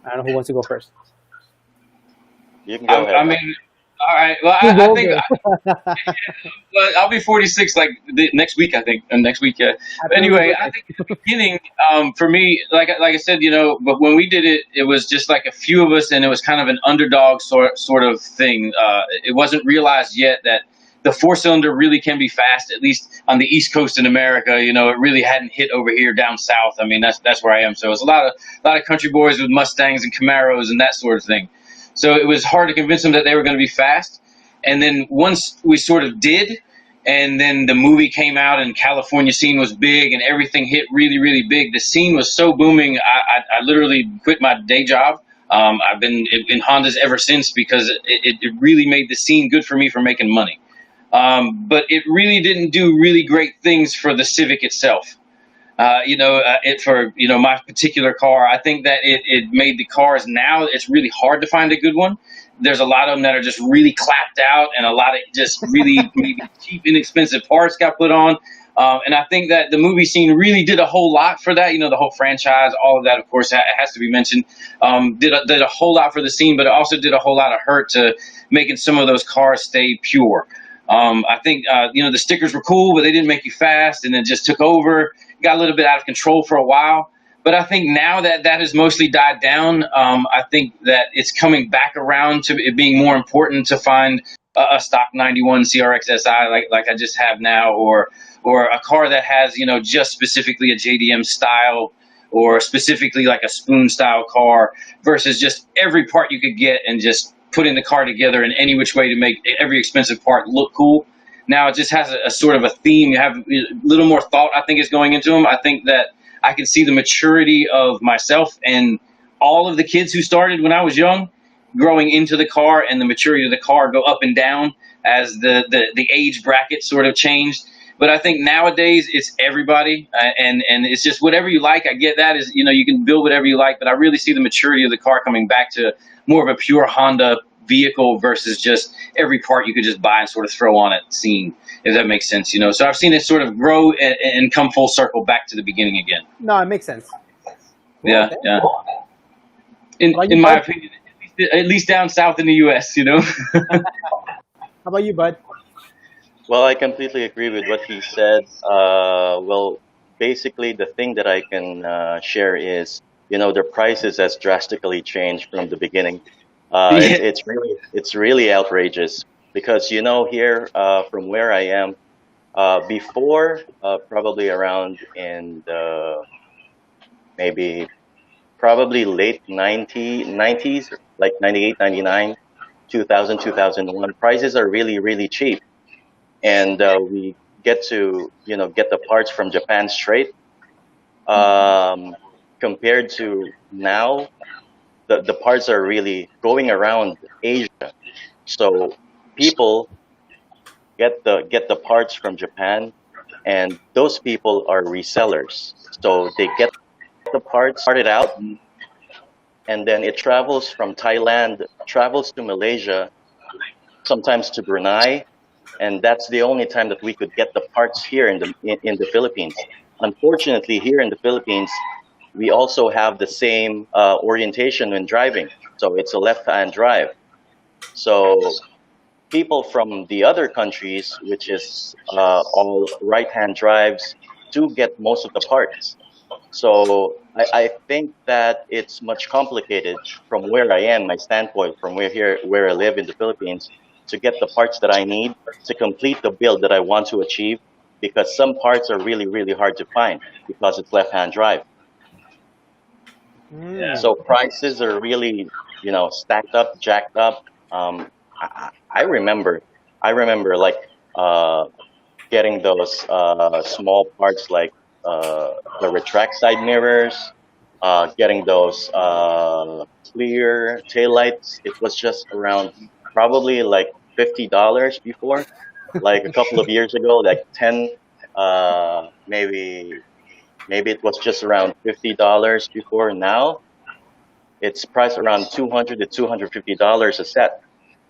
Speaker 1: I don't know who wants to go first.
Speaker 5: You can go
Speaker 2: I
Speaker 5: ahead.
Speaker 2: mean, all right. Well,
Speaker 1: You
Speaker 2: I
Speaker 1: go,
Speaker 2: think
Speaker 1: okay.
Speaker 2: well, I'll be 46 like next week. I think next week. Yeah.
Speaker 1: Happy
Speaker 2: But anyway, I
Speaker 1: birthday.
Speaker 2: think at the beginning, for me, like I said, but when we did it, it was just like a few of us, and it was kind of an underdog sort of thing. It wasn't realized yet that the four cylinder really can be fast, at least on the East Coast in America. It really hadn't hit over here down south. I mean, that's where I am. So it was a lot of country boys with Mustangs and Camaros and that sort of thing. So it was hard to convince them that they were going to be fast. And then once we sort of did, and then the movie came out and California scene was big and everything hit really big. The scene was so booming. I literally quit my day job. I've been in Hondas ever since because it really made the scene good for me for making money. But it really didn't do really great things for the Civic itself. For my particular car, I think that it made the cars now. It's really hard to find a good one. There's a lot of them that are just really clapped out, and a lot of just really maybe cheap, inexpensive parts got put on. And I think that the movie scene really did a whole lot for that. You know, the whole franchise, all of that, of course, has to be mentioned. Did a whole lot for the scene, but it also did a whole lot of hurt to making some of those cars stay pure. I think the stickers were cool, but they didn't make you fast, and it just took over. Got a little bit out of control for a while. But I think now that that has mostly died down, I think that it's coming back around to it being more important to find a stock 91 CRX SI like I just have now, or a car that has, just specifically a JDM style, or specifically like a spoon style car, versus just every part you could get and just putting the car together in any which way to make every expensive part look cool. Now it just has a sort of a theme. You have a little more thought, I think, is going into them. I think that I can see the maturity of myself and all of the kids who started when I was young growing into the car, and the maturity of the car go up and down as the age bracket sort of changed. But I think nowadays it's everybody, and it's just whatever you like. I get that is, you can build whatever you like, but I really see the maturity of the car coming back to more of a pure Honda vehicle versus just every part you could just buy and sort of throw on at the scene, if that makes sense. So I've seen it sort of grow and come full circle back to the beginning again.
Speaker 1: No, it makes sense.
Speaker 2: Yeah,
Speaker 1: Okay.
Speaker 2: yeah. In my opinion, at least down south in the U.S.,
Speaker 1: How about you, Bud?
Speaker 5: Well, I completely agree with what he said. Well, basically, the thing that I can share is, the prices has drastically changed from the beginning. It's really outrageous because, here from where I am, before probably around in the maybe probably late 90s, like 98, 99, 2000, 2001, prices are really, really cheap. And we get to, get the parts from Japan straight. Compared to now, the parts are really going around Asia. So people get the parts from Japan, and those people are resellers. So they get the parts started out, and then it travels from Thailand, travels to Malaysia, sometimes to Brunei, and that's the only time that we could get the parts here in the Philippines. Unfortunately, here in the Philippines, we also have the same orientation when driving. So it's a left-hand drive. So people from the other countries, which is all right-hand drives, do get most of the parts. So I think that it's much complicated from where I am, my standpoint, from where I live in the Philippines, to get the parts that I need to complete the build that I want to achieve, because some parts are really, really hard to find because it's left-hand drive.
Speaker 2: Yeah.
Speaker 5: So prices are really, stacked up, jacked up. I remember like getting those small parts like the retract side mirrors, getting those clear taillights. It was just around probably like $50 before, like a couple of years ago, like 10, maybe it was just around $50 before. Now it's priced around $200 to $250 a set.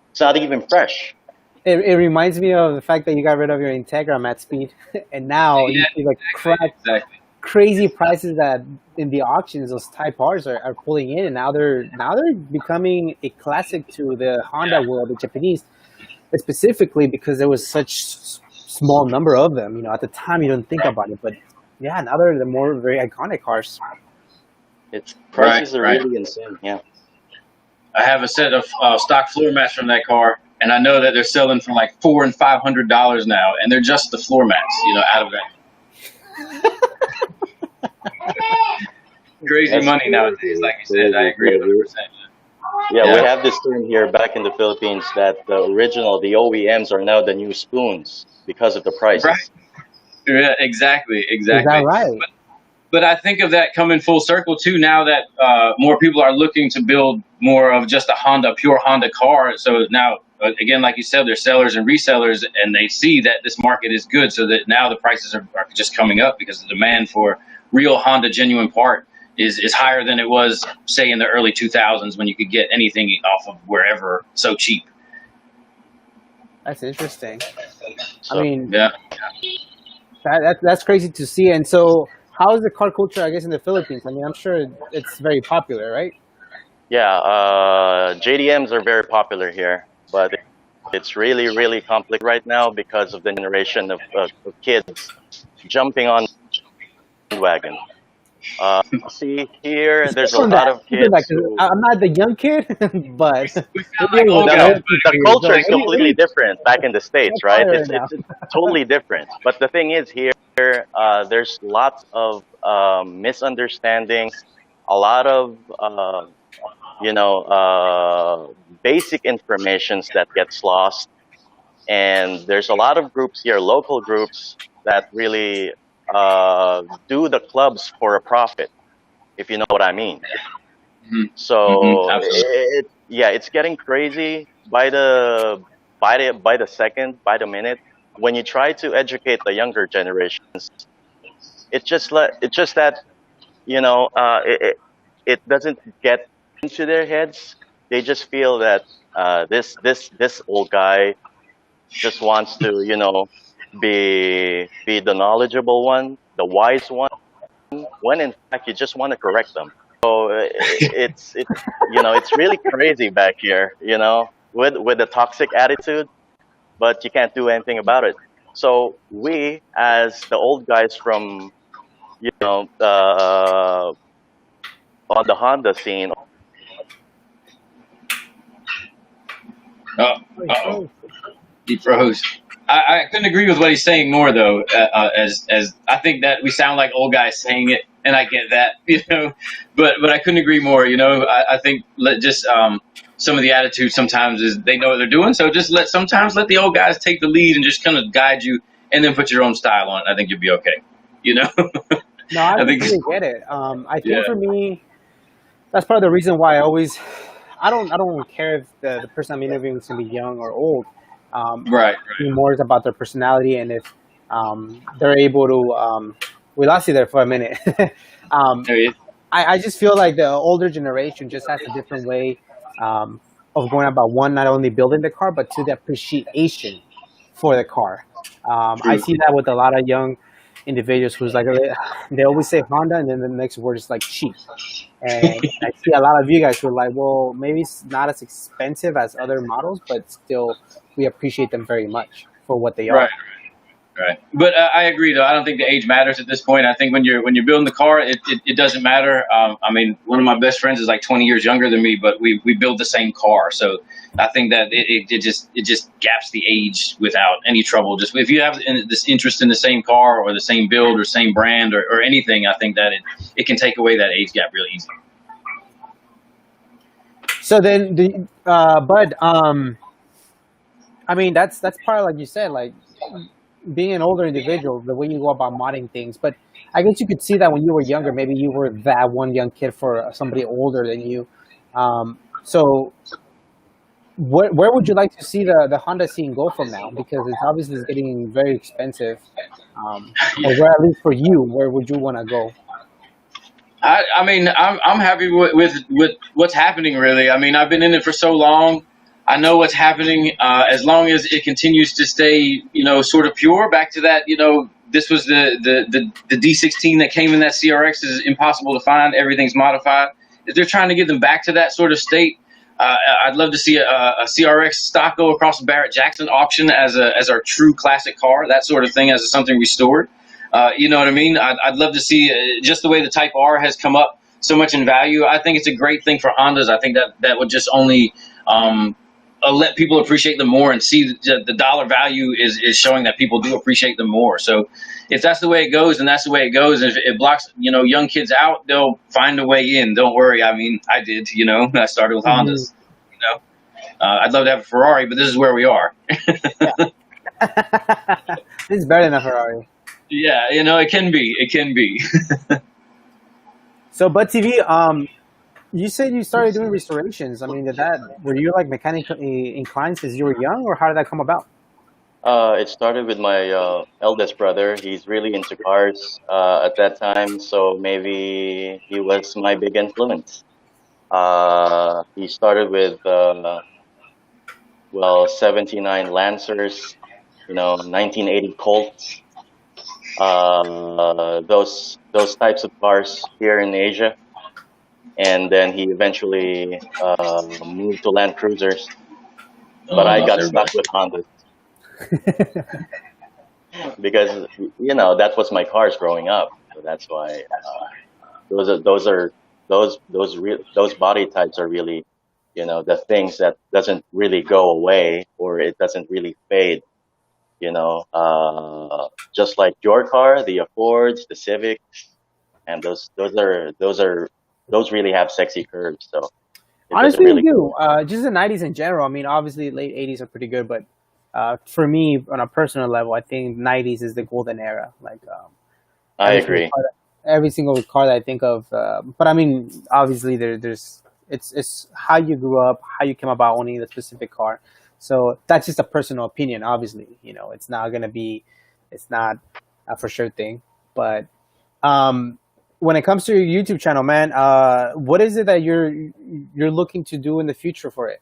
Speaker 5: It's not even fresh.
Speaker 1: It reminds me of the fact that you got rid of your Integra at speed, and now you see like
Speaker 2: Exactly.
Speaker 1: crazy prices that in the auctions those Thai cars are pulling in, and now they're becoming a classic to the Honda world, the Japanese, specifically because there was such small number of them. At the time you don't think about it, but yeah, now they're the more very iconic cars.
Speaker 5: It's prices are
Speaker 2: Right.
Speaker 5: really insane. Yeah.
Speaker 2: I have a set of stock floor mats from that car, and I know that they're selling for like $400 and $500 now, and they're just the floor mats, out of that. Crazy
Speaker 5: That's
Speaker 2: money nowadays, like you said. I agree 100%.
Speaker 5: Yeah, we have this term here back in the Philippines that the OEMs are now the new spoons because of the prices.
Speaker 2: Right. Yeah, exactly.
Speaker 1: Is that right?
Speaker 2: But I think of that coming full circle too. Now that more people are looking to build more of just a pure Honda car. So now, again, like you said, they're sellers and resellers, and they see that this market is good. So that now the prices are just coming up because the demand for real Honda genuine part is higher than it was, say, in the early 2000s when you could get anything off of wherever so cheap.
Speaker 1: That's interesting.
Speaker 5: So,
Speaker 1: I mean,
Speaker 2: Yeah.
Speaker 1: That's crazy to see. And so, how is the car culture? I guess in the Philippines. I mean, I'm sure it's very popular, right?
Speaker 5: Yeah, JDMs are very popular here, but it's really, really complicated right now because of the generation of kids jumping on the wagon. See here,
Speaker 1: Speak
Speaker 5: there's a
Speaker 1: on
Speaker 5: lot
Speaker 1: that.
Speaker 5: of
Speaker 1: Speak on that,
Speaker 5: kids
Speaker 1: 'cause
Speaker 5: who
Speaker 1: I'm not the young kid, but
Speaker 2: We
Speaker 1: we're
Speaker 2: sound like
Speaker 1: dealing with
Speaker 2: old
Speaker 5: the,
Speaker 1: the
Speaker 2: guys.
Speaker 1: old
Speaker 5: the, the
Speaker 1: people here. So,
Speaker 5: culture is completely different back in the
Speaker 1: what
Speaker 5: States, right?
Speaker 1: fire right now?
Speaker 5: It's totally different. But the thing is here, there's lots of misunderstandings, a lot of basic informations that gets lost, and there's a lot of groups here, local groups that really do the clubs for a profit, if you know what I mean.
Speaker 2: Hmm. Hmm.
Speaker 5: So
Speaker 2: Absolutely.
Speaker 5: yeah, it's getting crazy by the second, by the minute. When you try to educate the younger generations, it's just that it doesn't get into their heads. They just feel that this old guy just wants to be the knowledgeable one, the wise one, when in fact you just want to correct them. So it's really crazy back here, with the toxic attitude, but you can't do anything about it. So we, as the old guys from on the Honda scene.
Speaker 2: Uh
Speaker 1: Oh,
Speaker 2: oh. He froze. I couldn't agree with what he's saying more though. As I think that we sound like old guys saying it, and I get that, but I couldn't agree more. I think just some of the attitude sometimes is they know what they're doing, so just sometimes let the old guys take the lead and just kind of guide you, and then put your own style on it. I think you'll be okay.
Speaker 1: no, I
Speaker 2: I think
Speaker 1: completely get it. I
Speaker 2: yeah,
Speaker 1: think for me, that's part of the reason why I don't care if the person I'm interviewing is gonna be young or old.
Speaker 2: right,
Speaker 1: More is about their personality and if they're able to. We lost you there for a minute. um,
Speaker 2: right.
Speaker 1: I just feel like the older generation just has a different way of going about one, not only building the car, but to the appreciation for the car. I
Speaker 2: True.
Speaker 1: see that with a lot of young individuals who's like they always say Honda, and then the next word is like cheap. And I see a lot of you guys who are like, well, maybe it's not as expensive as other models, but still we appreciate them very much for what they
Speaker 2: Right.
Speaker 1: are.
Speaker 2: Right, but I agree though. I don't think the age matters at this point. I think when you're building the car, it doesn't matter. I mean, one of my best friends is like 20 years younger than me, but we build the same car. So I think that it just gaps the age without any trouble. Just if you have this interest in the same car or the same build or same brand or anything, I think that it can take away that age gap really easy.
Speaker 1: So then, Bud, I mean, that's part of, like you said, like being an older individual, the way you go about modding things. But I guess you could see that when you were younger, maybe you were that one young kid for somebody older than you. So where would you like to see the Honda scene go from now? Because it's obviously it's getting very expensive. Or where, at least for you, where would you want to go?
Speaker 2: I mean, I'm happy with what's happening. Really, I mean, I've been in it for so long. I know what's happening. As long as it continues to stay, sort of pure. Back to that, this was the D16 that came in that CRX is impossible to find. Everything's modified. If they're trying to get them back to that sort of state, I'd love to see a CRX stock go across the Barrett Jackson auction as our true classic car. That sort of thing as something restored. You know what I mean? I'd love to see just the way the Type R has come up so much in value. I think it's a great thing for Hondas. I think that would just only let people appreciate them more and see the dollar value is showing that people do appreciate them more. So if that's the way it goes, then that's the way it goes. And if it blocks young kids out, they'll find a way in. Don't worry. I mean, I did. I started with
Speaker 1: Mhm.
Speaker 2: Hondas. I'd love to have a Ferrari, but this is where we are.
Speaker 1: This is better than a Ferrari.
Speaker 2: Yeah, it can be. It can be.
Speaker 1: So, Bud TV, you said you started doing restorations. I mean, were you like mechanically inclined since you were young, or how did that come about?
Speaker 5: It started with my eldest brother. He's really into cars at that time, so maybe he was my big influence. He started with 79 Lancers, 1980 Colts, those types of cars here in Asia, and then he eventually moved to Land Cruisers. But I got stuck with Hondas because that was my cars growing up. So that's why those body types are really the things that doesn't really go away, or it doesn't really fade. Just like your car, the Accords, the Civic, and those really have sexy curves. So it was a
Speaker 1: Honestly, they
Speaker 5: really
Speaker 1: do.
Speaker 5: cool.
Speaker 1: Just the '90s in general. I mean, obviously, late '80s are pretty good, but for me, on a personal level, I think '90s is the golden era. Like
Speaker 5: I
Speaker 1: every single
Speaker 5: agree.
Speaker 1: car, every single car that I think of. But I mean, obviously, there's it's how you grew up, how you came about owning the specific car. So that's just a personal opinion. Obviously, it's not gonna be, it's not a for sure thing. But when it comes to your YouTube channel, man, what is it that you're looking to do in the future for it?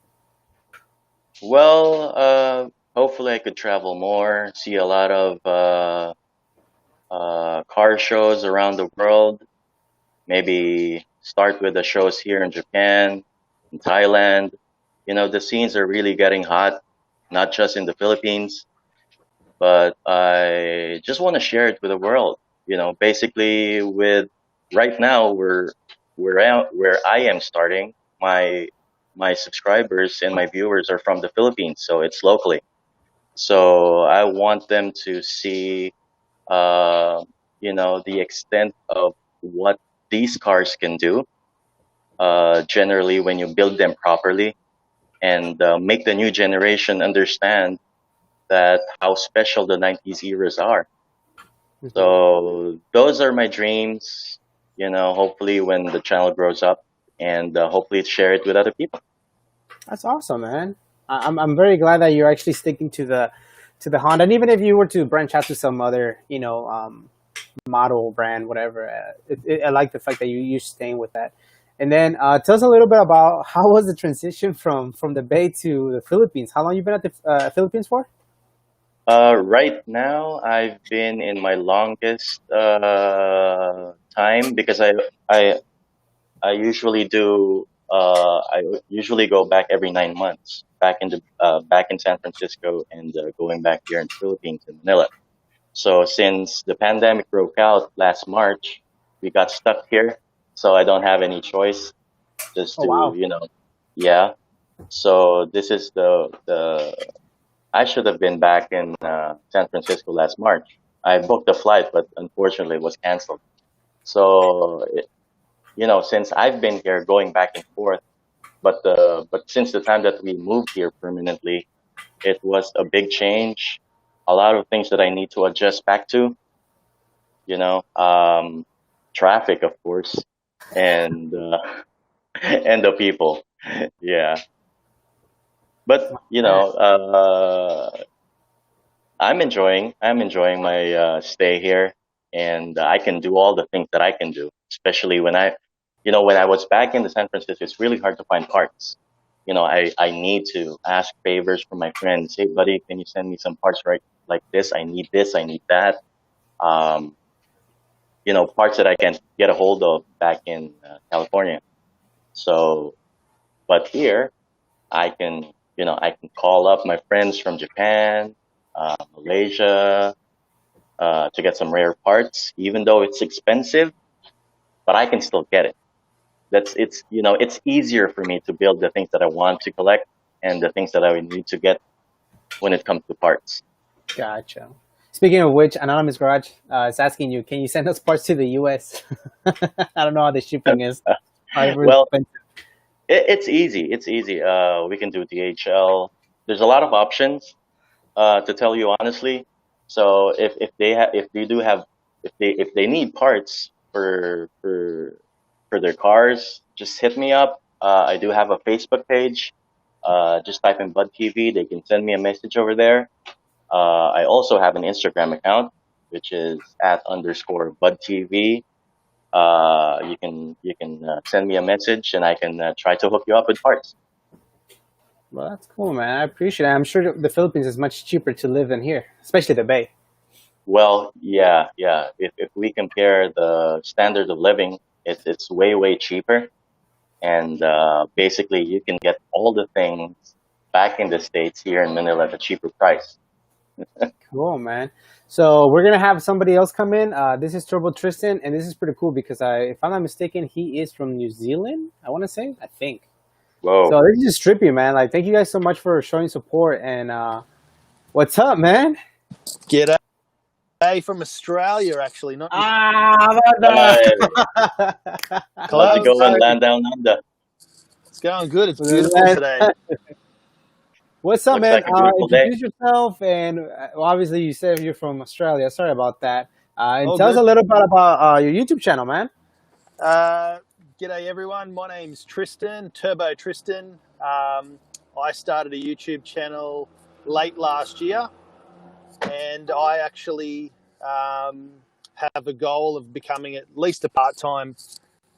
Speaker 5: Well, hopefully I could travel more, see a lot of car shows around the world. Maybe start with the shows here in Japan, in Thailand. The scenes are really getting hot, not just in the Philippines, but I just want to share it with the world. Basically, with right now, where I am starting, my subscribers and my viewers are from the Philippines, so it's locally. So I want them to see, uh, the extent of what these cars can do. Generally, when you build them properly, and make the new generation understand that how special the '90s eras are.
Speaker 1: Mhm.
Speaker 5: So those are my dreams. Hopefully when the channel grows up, and hopefully share it with other people.
Speaker 1: That's awesome, man. I'm very glad that you're actually sticking to the Honda, and even if you were to branch out to some other, model brand, whatever, I like the fact that you're staying with that. And then tell us a little bit about how was the transition from the Bay to the Philippines. How long you been at the Philippines for?
Speaker 5: Right now, I've been in my longest time because I I usually do. I usually go back every 9 months, back in San Francisco, and going back here in the Philippines in Manila. So since the pandemic broke out last March, we got stuck here. So I don't have any choice just
Speaker 1: Oh
Speaker 5: to
Speaker 1: wow.
Speaker 5: yeah. So this is the I should have been back in San Francisco last March. I booked a flight, but unfortunately it was canceled. So since I've been here going back and forth, but since the time that we moved here permanently, it was a big change. A lot of things that I need to adjust back to. You know, um, Traffic, of course, and and the people. Yeah, but
Speaker 1: Man.
Speaker 5: I'm enjoying my stay here, and I can do all the things that I can do. Especially when I was back in the San Francisco, it's really hard to find parts. I need to ask favors from my friends. Hey, buddy, can you send me some parts right like this? I need this. I need that. Um, Parts that I can get a hold of back in California. So, but here I can call up my friends from Japan, Malaysia, to get some rare parts, even though it's expensive, but I can still get it. It's easier for me to build the things that I want to collect and the things that I would need to get when it comes to parts.
Speaker 1: Gotcha. Speaking of which, Anonymous Garage is asking you, can you send us parts to the US? I don't know how the shipping is. However, it's
Speaker 5: Well,
Speaker 1: expensive.
Speaker 5: it's easy. It's easy. We can do DHL. There's a lot of options, to tell you honestly. So if they need parts for their cars, just hit me up. I do have a Facebook page. Just type in Bud TV. They can send me a message over there. I also have an Instagram account, which is at underscore Bud TV. You can send me a message, and I can try to hook you up with parts.
Speaker 1: Well, that's cool, man. I appreciate it. I'm sure the Philippines is much cheaper to live than here, especially the Bay.
Speaker 5: Well, yeah, yeah. If we compare the standard of living, it's way cheaper, and basically you can get all the things back in the States here in Manila at a cheaper price.
Speaker 1: Cool, man. So we're gonna have somebody else come in. This is Turbo Tristan, and this is pretty cool because if I'm not mistaken, he is from New Zealand. I want to say, I think. So
Speaker 5: Whoa.
Speaker 1: this is just trippy, man. Like, thank you guys so much for showing support. And what's up, man?
Speaker 6: G'day from Australia, actually, not New
Speaker 1: Ah,
Speaker 5: Hey,
Speaker 1: brother.
Speaker 5: how's it
Speaker 6: Clouds.
Speaker 5: going, land down under?
Speaker 6: It's going good. It's beautiful today.
Speaker 1: What's up,
Speaker 5: Looks
Speaker 1: man?
Speaker 5: like a beautiful day.
Speaker 1: Introduce yourself, and well, obviously you said you're from Australia. Sorry about that. And
Speaker 6: All
Speaker 1: tell us
Speaker 6: good.
Speaker 1: a little bit about your YouTube channel, man.
Speaker 6: G'day, everyone. My name's Tristan, Turbo Tristan. I started a YouTube channel late last year, and I actually have a goal of becoming at least a part-time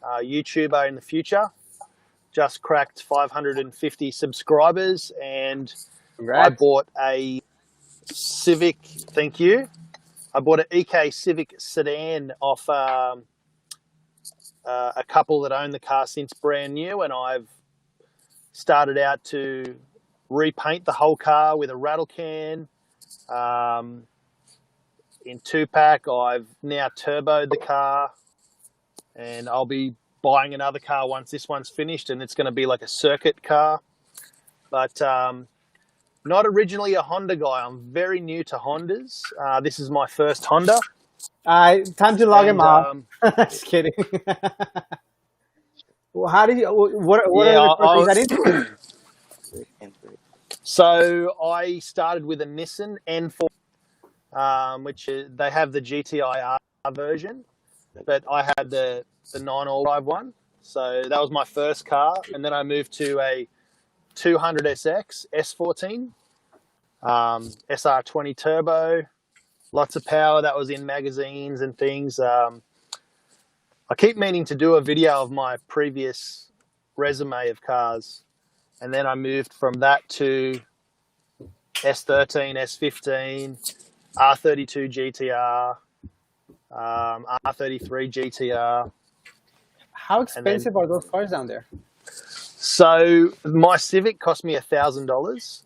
Speaker 6: YouTuber in the future. Just cracked 550 subscribers, and I
Speaker 1: Congrats.
Speaker 6: bought a Civic. Thank you. I bought an EK Civic sedan off a couple that own the car since brand new, and I've started out to repaint the whole car with a rattle can. In 2-pack, I've now turboed the car, and I'll be buying another car once this one's finished, and it's going to be like a circuit car. But not originally a Honda guy. I'm very new to Hondas. This is my first Honda.
Speaker 1: Time to log
Speaker 6: And,
Speaker 1: him out. Just kidding. Well, how did you? What
Speaker 6: Yeah,
Speaker 1: are the cars you got into?
Speaker 6: So I started with a Nissan N4, which they have the GTI R version, but I had the 9-all-drive one. So that was my first car, and then I moved to a 200SX S14, SR20 turbo, lots of power. That was in magazines and things. I keep meaning to do a video of my previous resume of cars, and then I moved from that to S13, S15, R32 GTR, R33 GTR.
Speaker 1: How expensive are those cars down there?
Speaker 6: So my Civic cost me $1,000.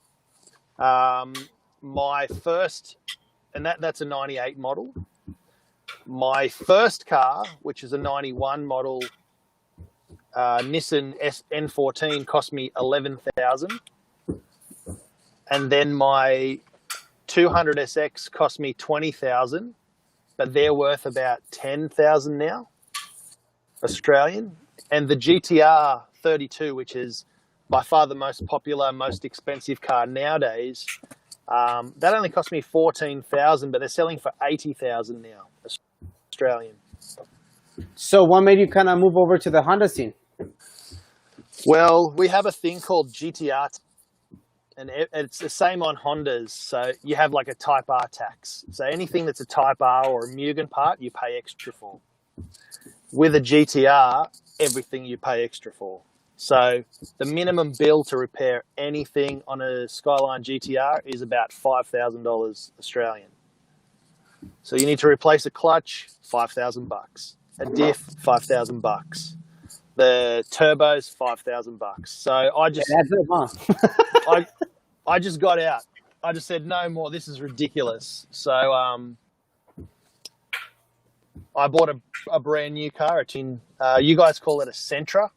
Speaker 6: My first, and that's a 98 model. My first car, which is a 91 model Nissan N14, cost me $11,000. And then my 200SX cost me $20,000, but they're worth about $10,000 now, Australian. And the GTR 32, which is by far the most popular, most expensive car nowadays, that only cost me $14,000, but they're selling for $80,000 now, Australian.
Speaker 1: So what made you kind of move over to the Honda scene?
Speaker 6: Well, we have a thing called GTR, and it's the same on Hondas. So you have like a Type R tax. So anything that's a Type R or a Mugen part, you pay extra for. With a GTR, everything you pay extra for. So the minimum bill to repair anything on a Skyline GTR is about $5,000 Australian. So you need to replace a clutch, $5,000. A diff, $5,000. The turbos, $5,000. So I just,
Speaker 1: That's it, huh?
Speaker 6: I just got out. I just said no more. This is ridiculous. So I bought a brand new car. It's in, you guys call it a Sentra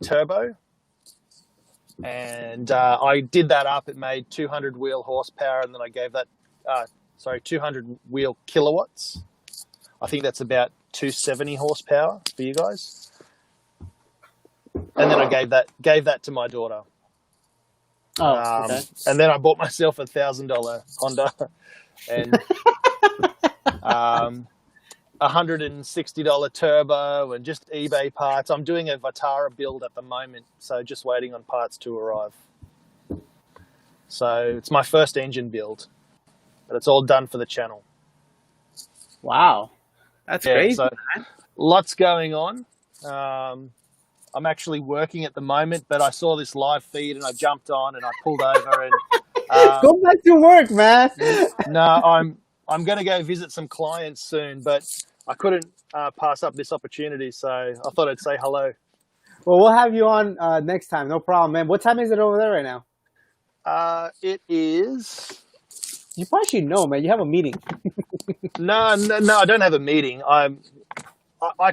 Speaker 6: turbo, and I did that up. It made 200 wheel horsepower, and then I gave that 200 wheel kilowatts. I think that's about 270 horsepower for you guys. And then I gave that to my daughter.
Speaker 1: Oh, okay.
Speaker 6: And then I bought myself a $1,000 Honda and $160 turbo and just eBay parts. I'm doing a Vitara build at the moment, so just waiting on parts to arrive. So it's my first engine build, but it's all done for the channel.
Speaker 1: Wow, that's crazy.
Speaker 6: So lots going on. I'm actually working at the moment, but I saw this live feed and I jumped on and I pulled over and
Speaker 1: go back to work, man.
Speaker 6: no, I'm going to go visit some clients soon, but I couldn't pass up this opportunity, so I thought I'd say hello.
Speaker 1: Well, we'll have you on next time. No problem, man. What time is it over there right now?
Speaker 6: It is.
Speaker 1: You probably should know, man. You have a meeting.
Speaker 6: No, I don't have a meeting. I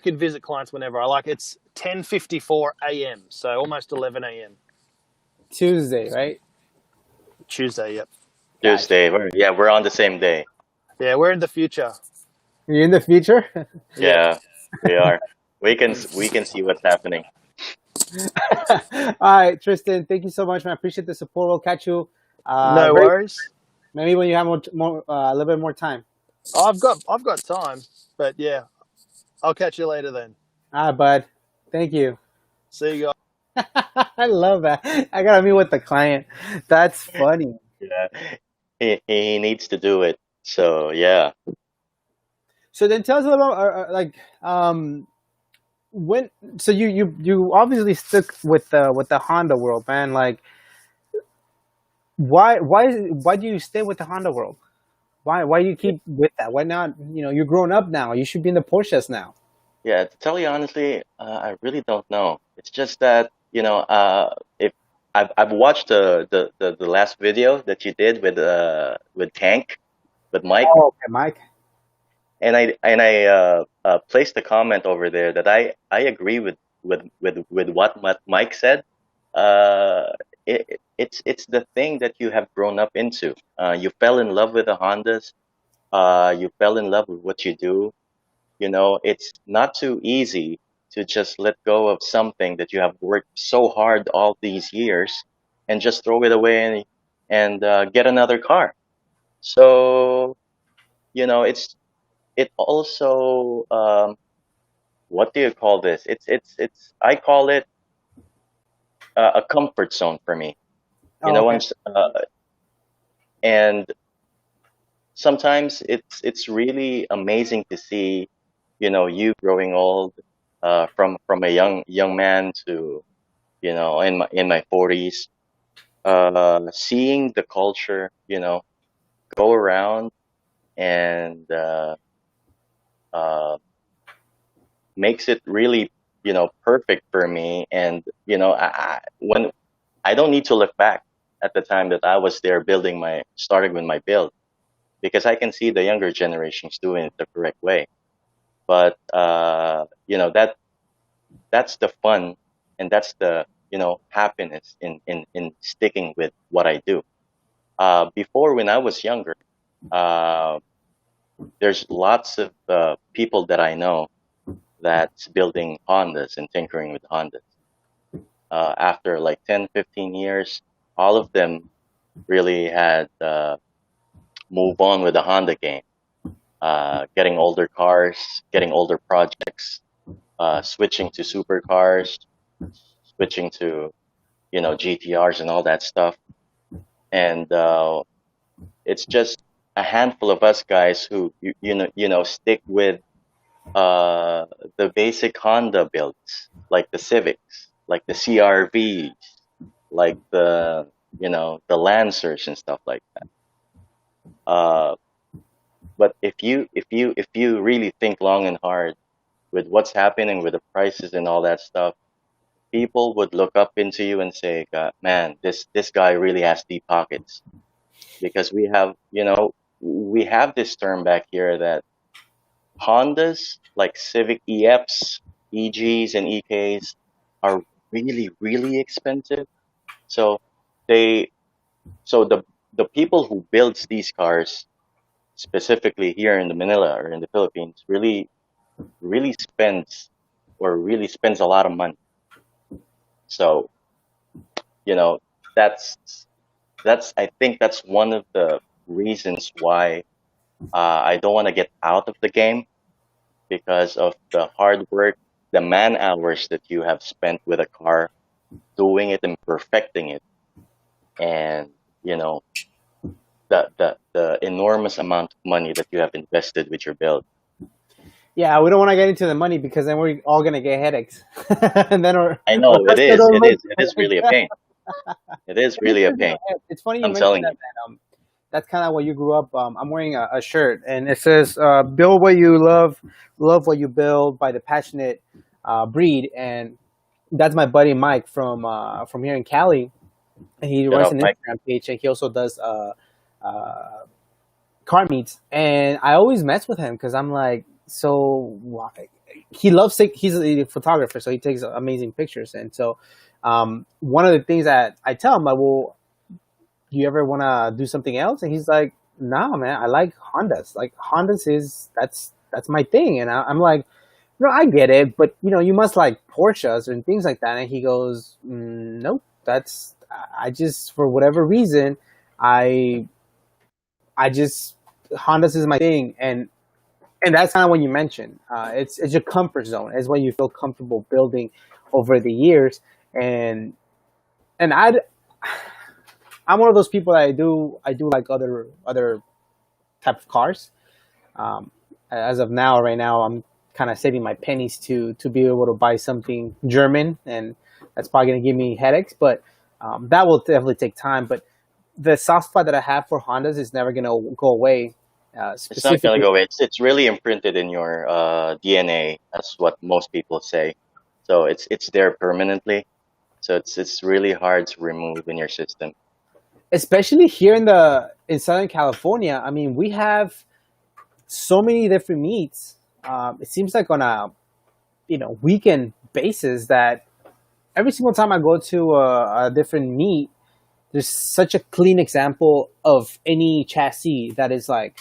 Speaker 6: can visit clients whenever I like. It's 10:54 a.m., so almost 11 a.m.
Speaker 1: Tuesday, right?
Speaker 6: Tuesday. Yep.
Speaker 1: Gotcha.
Speaker 5: Tuesday. We're on the same day.
Speaker 6: Yeah, we're in the future.
Speaker 1: You're in the future?
Speaker 5: Yeah, we are. We can see what's happening.
Speaker 1: All right, Tristan, thank you so much, man. I appreciate the support. We'll catch you.
Speaker 6: No worries.
Speaker 1: Maybe when you have a little bit more time.
Speaker 6: I've got time, but yeah, I'll catch you later then.
Speaker 1: All right, bud. Thank you.
Speaker 6: See you guys.
Speaker 1: I love that. I gotta meet with the client. That's funny.
Speaker 5: Yeah, he needs to do it. So yeah.
Speaker 1: So then, tell us a little about when. So you obviously stuck with the Honda world, man. Like, why do you stay with the Honda world? Why do you keep with that? Why not? You're grown up now. You should be in the Porsches now.
Speaker 5: Yeah, to tell you honestly, I really don't know. It's just that, if I've watched the last video that you did with Tank, with Mike,
Speaker 1: Oh, okay, Mike.
Speaker 5: and I placed a comment over there that I agree with what Mike said. It's the thing that you have grown up into. You fell in love with the Hondas. You fell in love with what you do. It's not too easy to just let go of something that you have worked so hard all these years and just throw it away and get another car. So, it also, what do you call this? I call it a comfort zone for me. You
Speaker 1: Oh,
Speaker 5: know,
Speaker 1: okay.
Speaker 5: and sometimes it's really amazing to see, you growing old, from a young man to, in my 40s, seeing the culture, go around and uh, makes it really, perfect for me. And when I don't need to look back at the time that I was there starting with my build, because I can see the younger generations doing it the correct way. But that's the fun, and that's the happiness in sticking with what I do. Before, when I was younger, uh, there's lots of people that I know that's building Hondas and tinkering with Hondas. After like 10, 15 years, all of them really had moved on with the Honda game. Getting older cars, getting older projects, switching to supercars, switching to GTRs and all that stuff. And it's just a handful of us guys who stick with the basic Honda builds, like the Civics, like the CRVs, like the Lancers and stuff like that. But if you really think long and hard with what's happening with the prices and all that stuff, people would look up into you and say, "God, man, this guy really has deep pockets." Because we have this term back here that Hondas like Civic EFs, EGs, and EKs are really, really expensive. So they so the people who builds these cars, specifically here in the Manila or in the Philippines, really spends a lot of money. So, you know, that's I think that's one of the reasons why I don't want to get out of the game, because of the hard work, the man hours that you have spent with a car, doing it and perfecting it, and the enormous amount of money that you have invested with your build.
Speaker 1: Yeah, we don't want to get into the money because then we're all gonna get headaches, and then our
Speaker 5: I know it
Speaker 1: customer
Speaker 5: is.
Speaker 1: don't
Speaker 5: It
Speaker 1: look
Speaker 5: is. It is really a pain. It is really a pain.
Speaker 1: It's funny you
Speaker 5: I'm
Speaker 1: mentioned
Speaker 5: telling
Speaker 1: that,
Speaker 5: you.
Speaker 1: man. that's kind of what you grew up. I'm wearing a shirt, and it says "Build what you love, love what you build" by the passionate breed, and that's my buddy Mike from here in Cali. And he
Speaker 5: Shout
Speaker 1: runs
Speaker 5: out,
Speaker 1: an
Speaker 5: Mike.
Speaker 1: Instagram page, and he also does car meets. And I always mess with him because I'm like, so why? He loves he's a photographer, so he takes amazing pictures. And so one of the things that I tell him, like, well, do you ever want to do something else? And he's like, nah, man, I like Hondas. Like Hondas is that's my thing. And I'm like, no, I get it, but you must like Porsches and things like that. And he goes, nope, that's I just for whatever reason, I I just Hondas is my thing, and that's kind of what you mentioned. It's your comfort zone. It's what you feel comfortable building over the years, and I'm one of those people that I do like other type of cars. Um, as of now, right now, I'm kind of saving my pennies to be able to buy something German, and that's probably going to give me headaches. But that will definitely take time. But the soft spot that I have for Hondas is never going to go away.
Speaker 5: It's not gonna
Speaker 1: Specifically,
Speaker 5: go away. It's really imprinted in your DNA. That's what most people say. So it's there permanently. So it's really hard to remove in your system.
Speaker 1: especially here in Southern California. I mean, we have so many different meats. It seems like on a weekend basis that every single time I go to a different meet, there's such a clean example of any chassis that is like,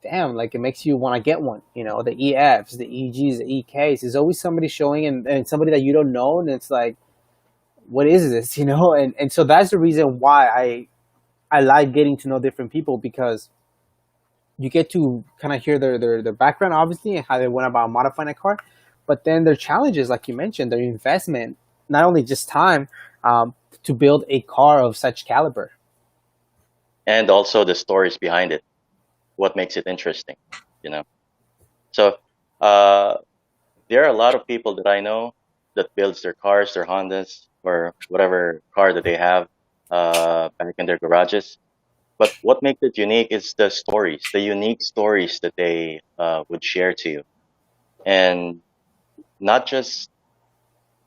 Speaker 1: damn, like it makes you want to get one. The EFs, the EGs, the EKs. There's always somebody showing and somebody that you don't know, and it's like, what is this? And so that's the reason why I like getting to know different people, because you get to kind of hear their background, obviously, and how they went about modifying a car, but then their challenges, like you mentioned, their investment, not only just time, to build a car of such caliber.
Speaker 5: And also the stories behind it, what makes it interesting, you know. So uh, there are a lot of people that I know that builds their cars, their Hondas, or whatever car that they have back in their garages. But what makes it unique is the stories, the unique stories that they would share to you, and not just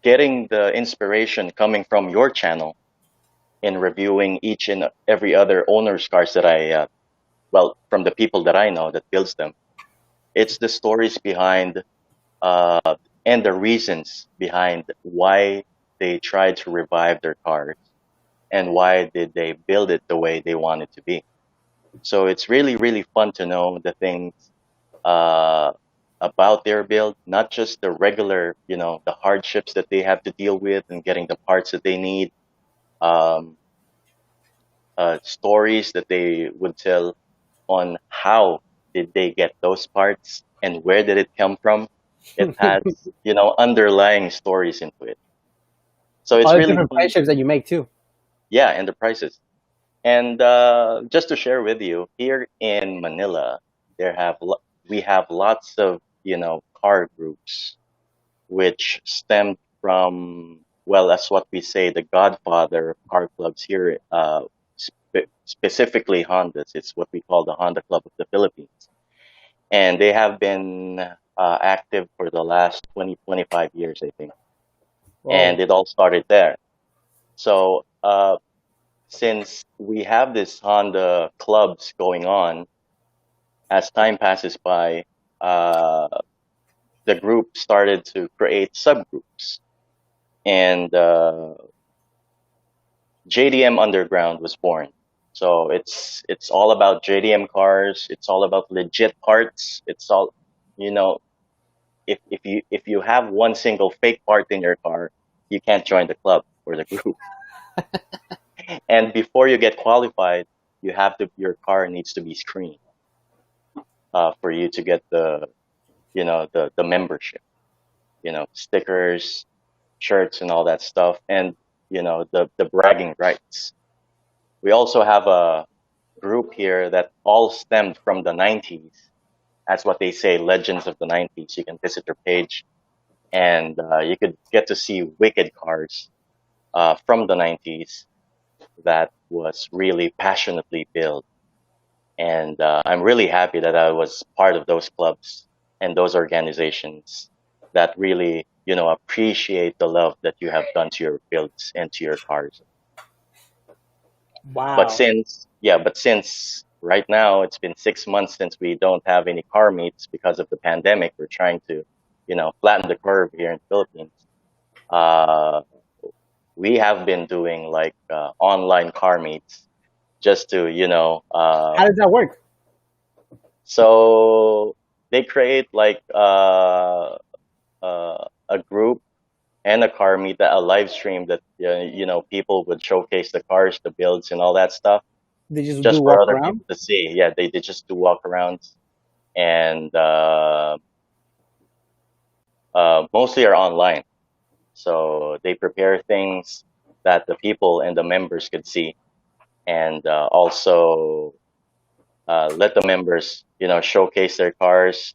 Speaker 5: getting the inspiration coming from your channel in reviewing each and every other owner's cars that well, from the people that I know that builds them. It's the stories behind uh, and the reasons behind why they tried to revive their cars and why did they build it the way they want it to be. So it's really, really fun to know the things uh, about their build, not just the regular, the hardships that they have to deal with and getting the parts that they need, um, stories that they would tell on how did they get those parts and where did it come from. It has, underlying stories into it. So
Speaker 1: All
Speaker 5: it's
Speaker 1: the
Speaker 5: really
Speaker 1: different
Speaker 5: fun.
Speaker 1: friendships that you make too.
Speaker 5: Yeah, and the prices. And just to share with you, here in Manila, we have lots of car groups, which stemmed from, well, that's what we say, the godfather of car clubs here, specifically Hondas. It's what we call the Honda Club of the Philippines, and they have been active for the last 20-25 years, I think,
Speaker 1: Whoa.
Speaker 5: and it all started there. So since we have this Honda clubs going on, as time passes by, uh, the group started to create subgroups, and JDM Underground was born. So it's all about JDM cars. It's all about legit parts. It's all, you know, if you have one single fake part in your car, you can't join the club or the group. And before you get qualified, your car needs to be screened for you to get the membership. Stickers, shirts, and all that stuff, and the bragging rights. We also have a group here that all stemmed from the 90s. That's what they say, legends of the 90s. You can visit their page, and you could get to see wicked cars from the 90s that was really passionately built. And I'm really happy that I was part of those clubs and those organizations that really, appreciate the love that you have done to your builds and to your cars. But
Speaker 1: Wow.
Speaker 5: since right now it's been 6 months since we don't have any car meets because of the pandemic, we're trying to, flatten the curve here in the Philippines. Uh, we have been doing like online car meets just to,
Speaker 1: How does that work?
Speaker 5: so they create like a group and a car meet, a live stream that people would showcase the cars, the builds, and all that stuff,
Speaker 1: They just do
Speaker 5: just for
Speaker 1: walk
Speaker 5: other
Speaker 1: around.
Speaker 5: people to see. Yeah, they just do walk arounds, and mostly are online. So they prepare things that the people and the members could see, and also let the members, showcase their cars.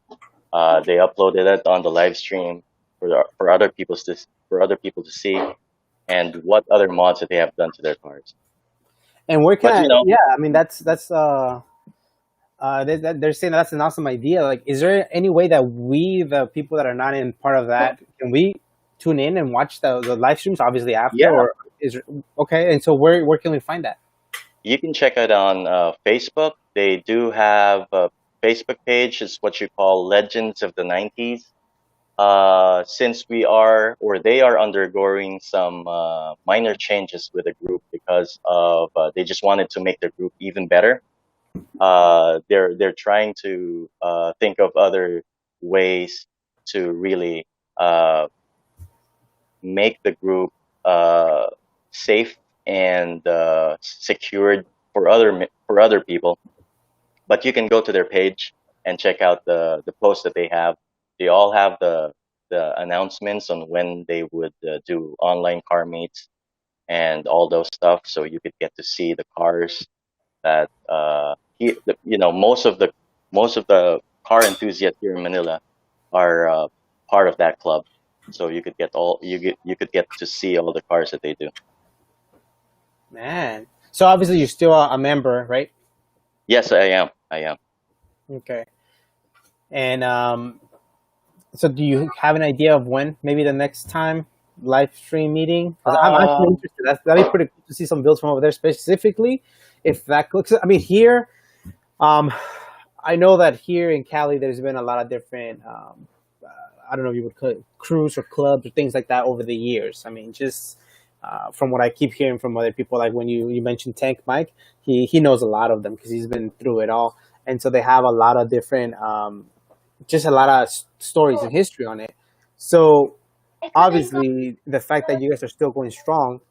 Speaker 5: They uploaded it on the live stream for other people to see, and what other mods that they have done to their cars.
Speaker 1: And where can
Speaker 5: But
Speaker 1: I? Yeah, I mean they're saying that's an awesome idea. Like, is there any way that we, the people that are not in part of that, can we tune in and watch the live streams? Obviously after,
Speaker 5: yeah,
Speaker 1: or is there, okay? And so where can we find that?
Speaker 5: you can check it on Facebook. They do have a Facebook page. It's what you call Legends of the 90s. Since they are undergoing some minor changes with the group because of they just wanted to make the group even better. They're trying to think of other ways to really make the group safe and secured for other people. But you can go to their page and check out the posts that they have. They all have the announcements on when they would do online car meets and all those stuff, so you could get to see the cars that most of the car enthusiasts here in Manila are part of that club. So you could get to see all the cars that they do.
Speaker 1: Man, so obviously you're still a member, right?
Speaker 5: Yes, I am. I am.
Speaker 1: Okay. And so do you have an idea of when maybe the next time live stream meeting? Because I'm actually
Speaker 5: Um,
Speaker 1: interested. That'd be pretty cool to see some builds from over there, specifically if that clicks. I mean, here, um, I know that here in Cali, there's been a lot of different. I don't know if you would call it crews or clubs or things like that over the years. I mean, just from what I keep hearing from other people, like when you mentioned Tank Mike, he knows a lot of them because he's been through it all, and so they have a lot of different, just a lot of stories and history on it. So obviously, the fact that you guys are still going strong,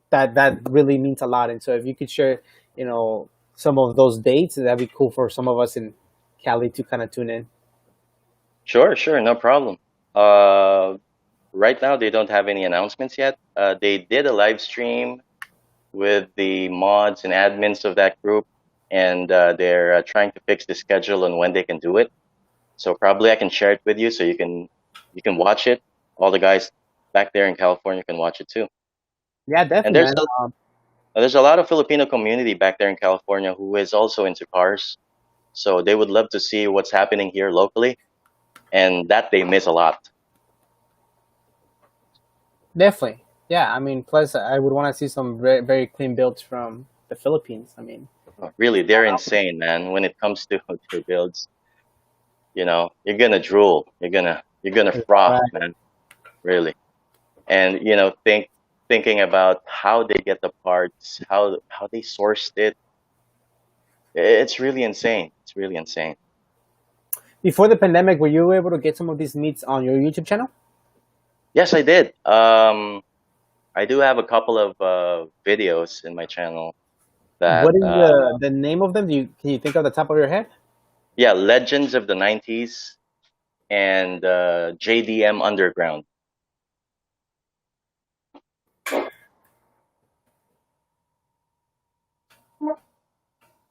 Speaker 1: that really means a lot. And so if you could share, some of those dates, that'd be cool for some of us in Cali to kind of tune in.
Speaker 5: sure, no problem. Uh, right now they don't have any announcements yet. They did a live stream with the mods and admins of that group, and they're trying to fix the schedule on when they can do it. So probably I can share it with you so you can watch it. All the guys back there in California can watch it too.
Speaker 1: Yeah,
Speaker 5: And
Speaker 1: definitely,
Speaker 5: there's
Speaker 1: man.
Speaker 5: there's a lot of Filipino community back there in California who is also into cars. So they would love to see what's happening here locally, and that they miss a lot.
Speaker 1: Definitely. Yeah, I mean, plus I would want to see some very, very clean builds from the Philippines. I mean,
Speaker 5: Really, they're insane, man. When it comes to their builds, you're gonna drool. You're gonna froth,
Speaker 1: right.
Speaker 5: man. Really. And thinking about how they get the parts, how they sourced it. It's really insane. It's really insane.
Speaker 1: Before the pandemic, were you able to get some of these meets on your YouTube channel?
Speaker 5: Yes, I did. I do have a couple of videos in my channel that
Speaker 1: What is the name of them? Can you think of the top of your head?
Speaker 5: yeah, Legends of the 90s and JDM Underground.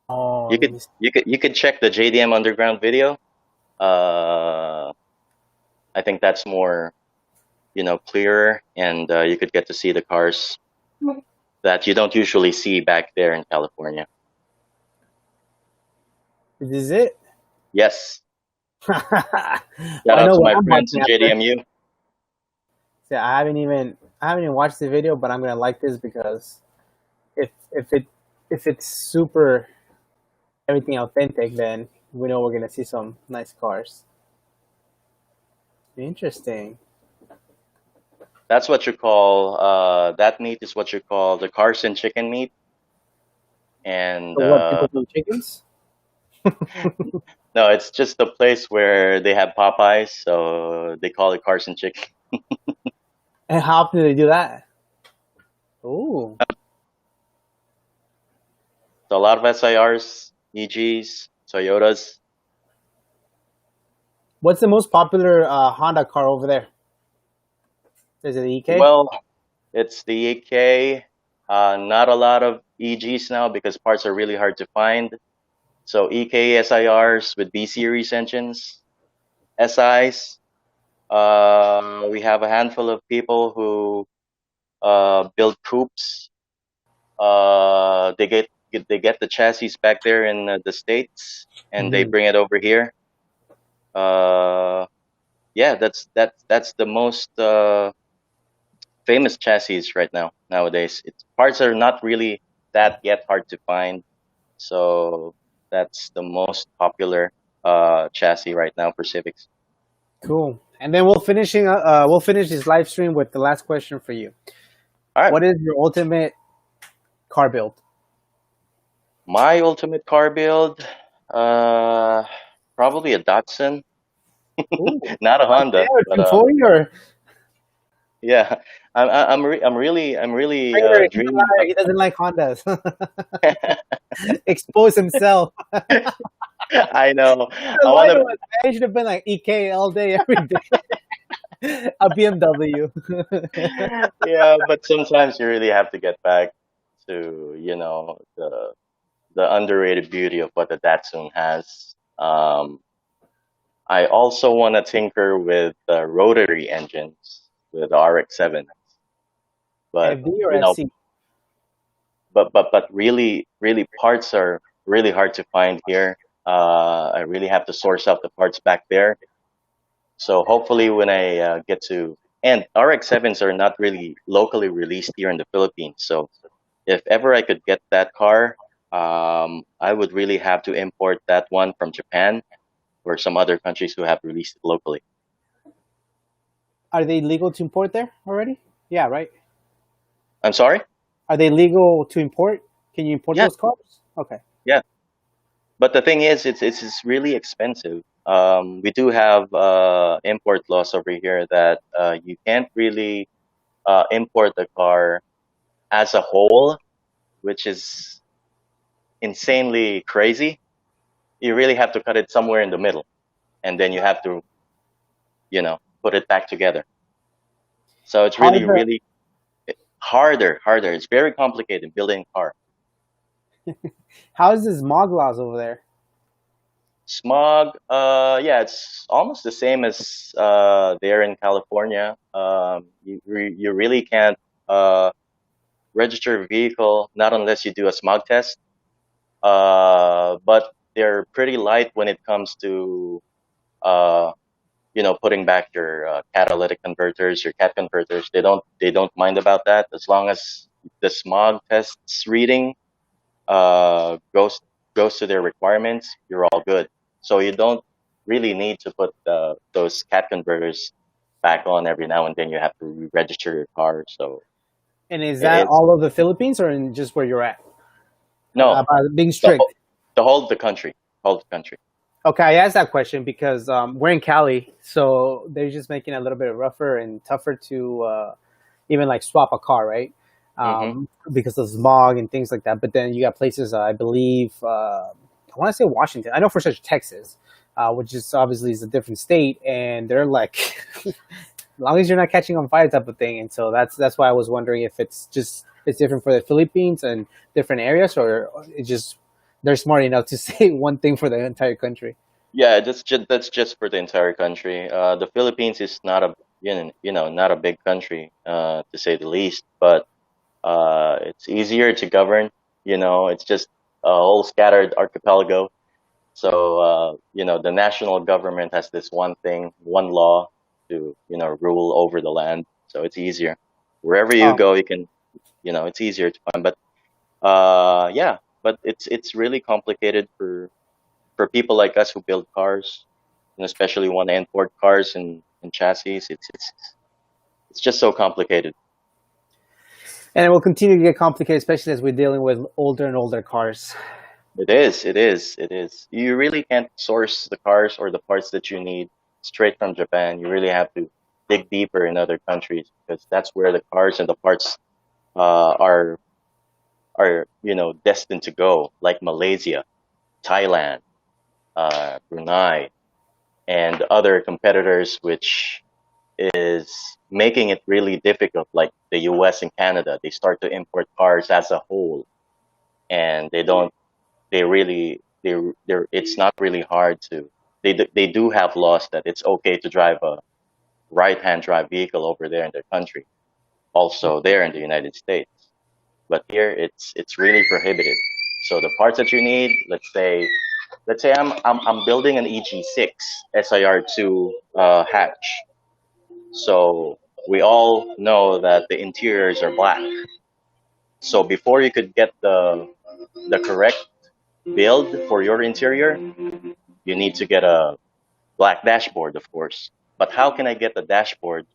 Speaker 1: Oh,
Speaker 5: You
Speaker 1: let
Speaker 5: could
Speaker 1: me see.
Speaker 5: you could check the JDM Underground video. Uh, I think that's more clearer, and you could get to see the cars that you don't usually see back there in California.
Speaker 1: This is it.
Speaker 5: Yes.
Speaker 1: Well,
Speaker 5: Shout
Speaker 1: I
Speaker 5: out
Speaker 1: know
Speaker 5: to
Speaker 1: what
Speaker 5: my
Speaker 1: I'm
Speaker 5: friends
Speaker 1: watching
Speaker 5: in
Speaker 1: after.
Speaker 5: JDMU.
Speaker 1: Yeah, I haven't even watched the video, but I'm gonna like this because if it's super everything authentic, then we know we're gonna see some nice cars. Interesting.
Speaker 5: That's what you call that meat is what you call the Carson chicken meat, and
Speaker 1: So what people do chickens?
Speaker 5: no, it's just a place where they have Popeyes, so they call it Carson chicken.
Speaker 1: And how often do they do that? Ooh.
Speaker 5: So a lot of SIRs, EGs, Toyotas.
Speaker 1: What's the most popular Honda car over there? Is it the EK?
Speaker 5: Well, it's the 8K. Not a lot of EGs now because parts are really hard to find. So EK SIRs with B series engines, SIs. We have a handful of people who build coupes. They get the chassis back there in the States, and they
Speaker 1: Mm-hmm.
Speaker 5: bring it over here. Yeah, that's the most famous chassis right now nowadays. Its parts are not really that yet hard to find, so that's the most popular chassis right now for Civics.
Speaker 1: Cool. And then we'll finish this live stream with the last question for you.
Speaker 5: All right,
Speaker 1: What is your ultimate car build?
Speaker 5: my ultimate car build, uh, probably a Datsun,
Speaker 1: Ooh,
Speaker 5: not a
Speaker 1: like
Speaker 5: Honda,
Speaker 1: there,
Speaker 5: but
Speaker 1: 240 or
Speaker 5: yeah, I'm really
Speaker 1: Trader, he doesn't
Speaker 5: dreaming.
Speaker 1: like, he doesn't like Hondas. Expose himself.
Speaker 5: I know.
Speaker 1: The
Speaker 5: I want
Speaker 1: lighter
Speaker 5: to.
Speaker 1: one. I should have been like EK all day, every day. A BMW.
Speaker 5: Yeah, but sometimes you really have to get back to the underrated beauty of what the Datsun has. I also want to tinker with the rotary engines with the RX-7, but
Speaker 1: FD or
Speaker 5: you know,
Speaker 1: SC?
Speaker 5: but really parts are really hard to find here. I really have to source out the parts back there. So hopefully, when I get to, and RX-7s are not really locally released here in the Philippines. So if ever I could get that car, I would really have to import that one from Japan or some other countries who have released it locally.
Speaker 1: Are they legal to import there already? Yeah, right.
Speaker 5: I'm sorry?
Speaker 1: Are they legal to import? Can you import
Speaker 5: Yeah,
Speaker 1: those cars? Okay.
Speaker 5: yeah. But the thing is, it's really expensive. We do have import laws over here that you can't really import the car as a whole, which is insanely crazy. You really have to cut it somewhere in the middle, and then you have to, put it back together. So it's
Speaker 1: How are the
Speaker 5: really harder. It's very complicated building a car.
Speaker 1: how is this smog laws over there?
Speaker 5: Smog, yeah, it's almost the same as there in California. You really can't register a vehicle not unless you do a smog test. But they're pretty light when it comes to uh, putting back your catalytic converters, your cat converters. They don't mind about that as long as the smog tests reading goes to their requirements. You're all good. So you don't really need to put those cat converters back on every now and then. You have to re-register your car. So
Speaker 1: And is that
Speaker 5: it's
Speaker 1: all of the Philippines or in just where you're at?
Speaker 5: no
Speaker 1: About being
Speaker 5: the
Speaker 1: strict.
Speaker 5: whole country.
Speaker 1: Okay, I asked that question because we're in Cali, so they're just making it a little bit rougher and tougher to even like swap a car, right?
Speaker 5: Hmm.
Speaker 1: Because of smog and things like that. But then you got places, I believe, I want to say Washington. I know for such Texas, which is obviously is a different state, and they're like, as long as you're not catching on fire type of thing. And so that's why I was wondering if it's different for the Philippines and different areas, or it just they're smart enough to say one thing for the entire country.
Speaker 5: Yeah, that's just for the entire country. The Philippines is not a not a big country to say the least, but it's easier to govern. It's just a whole scattered archipelago. So the national government has this one thing, one law to rule over the land. So it's easier. Wherever you
Speaker 1: Oh,
Speaker 5: go, you can it's easier to find. But yeah, but it's really complicated for people like us who build cars, and especially want to import cars and chassis. It's just so complicated.
Speaker 1: and it will continue to get complicated, especially as we're dealing with older and older cars.
Speaker 5: It is, it is, it is. You really can't source the cars or the parts that you need straight from Japan. You really have to dig deeper in other countries because that's where the cars and the parts are destined to go, like Malaysia, Thailand, Brunei, and other competitors, which is making it really difficult. Like the U.S. and Canada, they start to import cars as a whole, and they don't. They really they're it's not really hard to. They do have laws that it's okay to drive a right-hand drive vehicle over there in their country, also there in the United States. But here it's really prohibited. So the parts that you need, let's say I'm building an EG6 SIR2 hatch. So we all know that the interiors are black. So before you could get the correct build for your interior, you need to get a black dashboard, of course. But how can I get the dashboard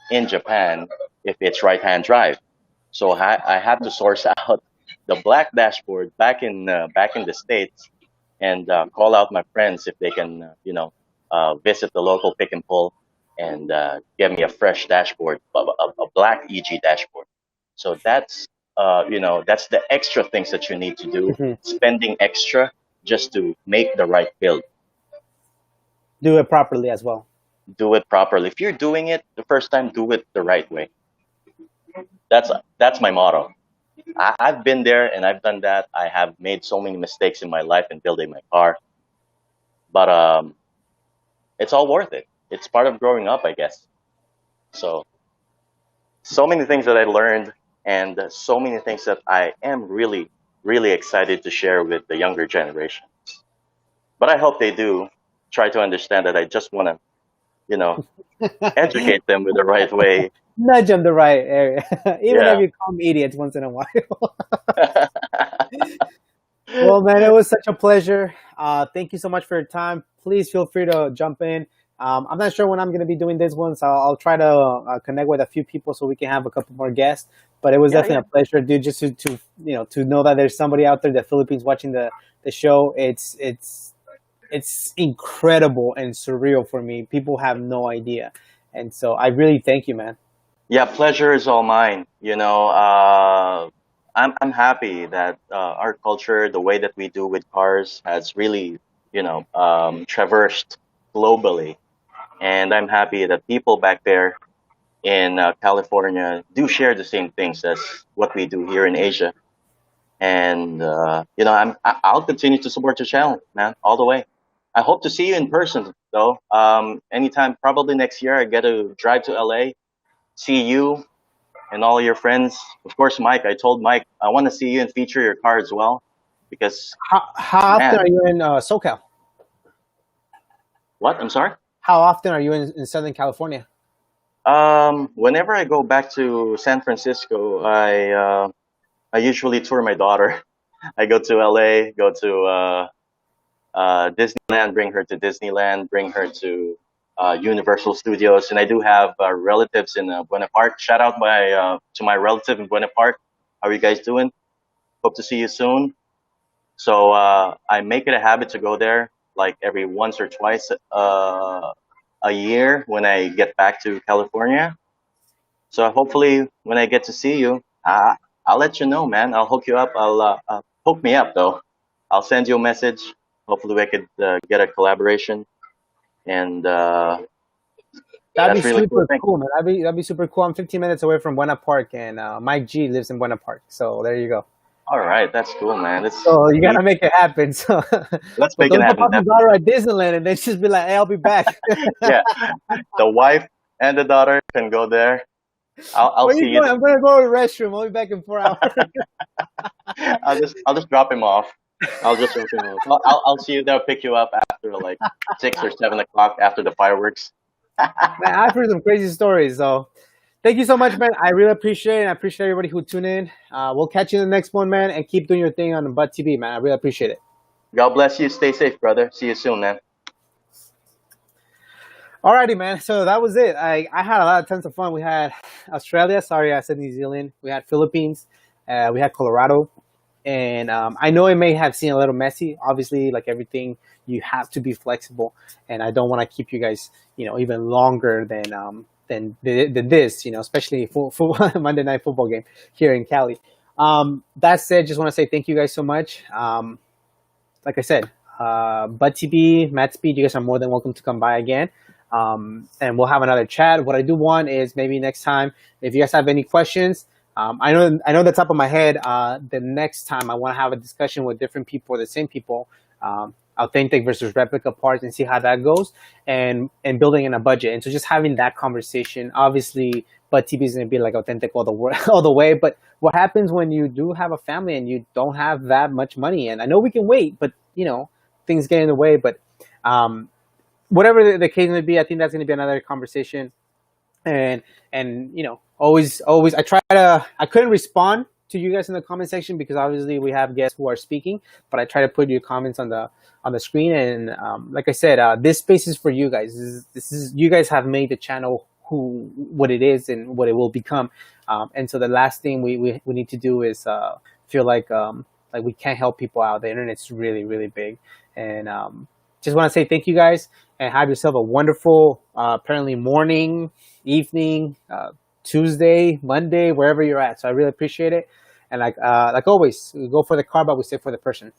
Speaker 5: in Japan if it's right-hand drive? So I have to source out the black dashboard back in the States and call out my friends if they can, visit the local pick and pull and get me a fresh dashboard, a black EG dashboard. So that's the extra things that you need to do,
Speaker 1: Mhm.
Speaker 5: spending extra just to make the right build.
Speaker 1: Do it properly as well.
Speaker 5: Do it properly. If you're doing it the first time, do it the right way. That's my motto. I've been there and I've done that. I have made so many mistakes in my life in building my car, but it's all worth it. It's part of growing up, I guess. So many things that I learned, and so many things that I am really, really excited to share with the younger generation. But I hope they do try to understand that I just want to, you know, educate them with the right way.
Speaker 1: Nudge them the right area, even if
Speaker 5: Yeah.
Speaker 1: you call them idiots once in a while. Well, man, it was such a pleasure. Thank you so much for your time. Please feel free to jump in. I'm not sure when I'm going to be doing this one, so I'll try to connect with a few people so we can have a couple more guests. But it was
Speaker 5: Yeah, yeah.
Speaker 1: definitely a pleasure, dude. Just to to know that there's somebody out there, the Philippines, watching the show. It's incredible and surreal for me. People have no idea, and so I really thank you, man.
Speaker 5: Yeah, pleasure is all mine. I'm happy that our culture, the way that we do with cars, has really traversed globally, and I'm happy that people back there in California do share the same things as what we do here in Asia. And I'll continue to support your channel, man, all the way. I hope to see you in person, though. Anytime, probably next year, I get to drive to LA, see you and all your friends. Of course, Mike. I told Mike I want to see you and feature your car as well, because
Speaker 1: How often
Speaker 5: man,
Speaker 1: are you in SoCal?
Speaker 5: what? I'm sorry.
Speaker 1: How often are you in Southern California?
Speaker 5: Whenever I go back to San Francisco, I usually tour my daughter. I go to LA, go to Disneyland, bring her to Disneyland, bring her to Universal Studios, and I do have relatives in Buena Park. Shout out to my relative in Buena Park. How are you guys doing? Hope to see you soon. So I make it a habit to go there like every once or twice a year when I get back to California. So hopefully when I get to see you, I'll let you know, man. I'll hook you up. I'll hook me up though. I'll send you a message. Hopefully we could get a collaboration, and
Speaker 1: That'd be
Speaker 5: that's really cool
Speaker 1: super
Speaker 5: thing.
Speaker 1: cool, man. That'd be super cool. I'm 15 minutes away from Buena Park, and Mike G lives in Buena Park. So there you go.
Speaker 5: All right, that's cool, man.
Speaker 1: So you gotta make it happen. So,
Speaker 5: Let's
Speaker 1: but
Speaker 5: make it
Speaker 1: don't drop
Speaker 5: happen.
Speaker 1: off your daughter at Disneyland and then just be like, "Hey, I'll be back."
Speaker 5: Yeah, the wife and the daughter can go there. I'll
Speaker 1: Where
Speaker 5: see
Speaker 1: you
Speaker 5: you.
Speaker 1: going? I'm gonna go to the restroom. I'll be back in 4 hours.
Speaker 5: I'll just drop him off. I'll just open it. I'll see you there. Pick you up after like 6 or 7 o'clock after the fireworks.
Speaker 1: Man, I've heard some crazy stories. So thank you so much, man. I really appreciate it. I appreciate everybody who tuned in. We'll catch you in the next one, man, and keep doing your thing on the Butt TV, man. I really appreciate it.
Speaker 5: God bless you. Stay safe, brother. See you soon, man.
Speaker 1: Alrighty, man. So that was it. I had a lot of tons of fun. We had Australia. Sorry, I said New Zealand. We had Philippines. We had Colorado. And I know it may have seemed a little messy. Obviously, like everything, you have to be flexible. And I don't want to keep you guys, even longer than this, especially for Monday Night Football game here in Cali. That said, just want to say thank you guys so much. Like I said, Bud TB, Matt Speed, you guys are more than welcome to come by again. And we'll have another chat. What I do want is maybe next time, if you guys have any questions, I know the top of my head, the next time I want to have a discussion with different people or the same people, authentic versus replica parts, and see how that goes, and building in a budget. And so just having that conversation, obviously, Bud TV is going to be like authentic all the way. But what happens when you do have a family and you don't have that much money? And I know we can wait, but things get in the way. But whatever the case may be, I think that's going to be another conversation. And always I couldn't respond to you guys in the comment section because obviously we have guests who are speaking, but I try to put your comments on the screen. And like I said, this space is for you guys. This is you guys have made the channel what it is and what it will become. And so the last thing we need to do is feel like we can't help people out. The internet's really, really big. And just want to say thank you guys and have yourself a wonderful apparently morning, evening, Tuesday, Monday, wherever you're at. So I really appreciate it. And like always, we go for the car, but we stay for the person.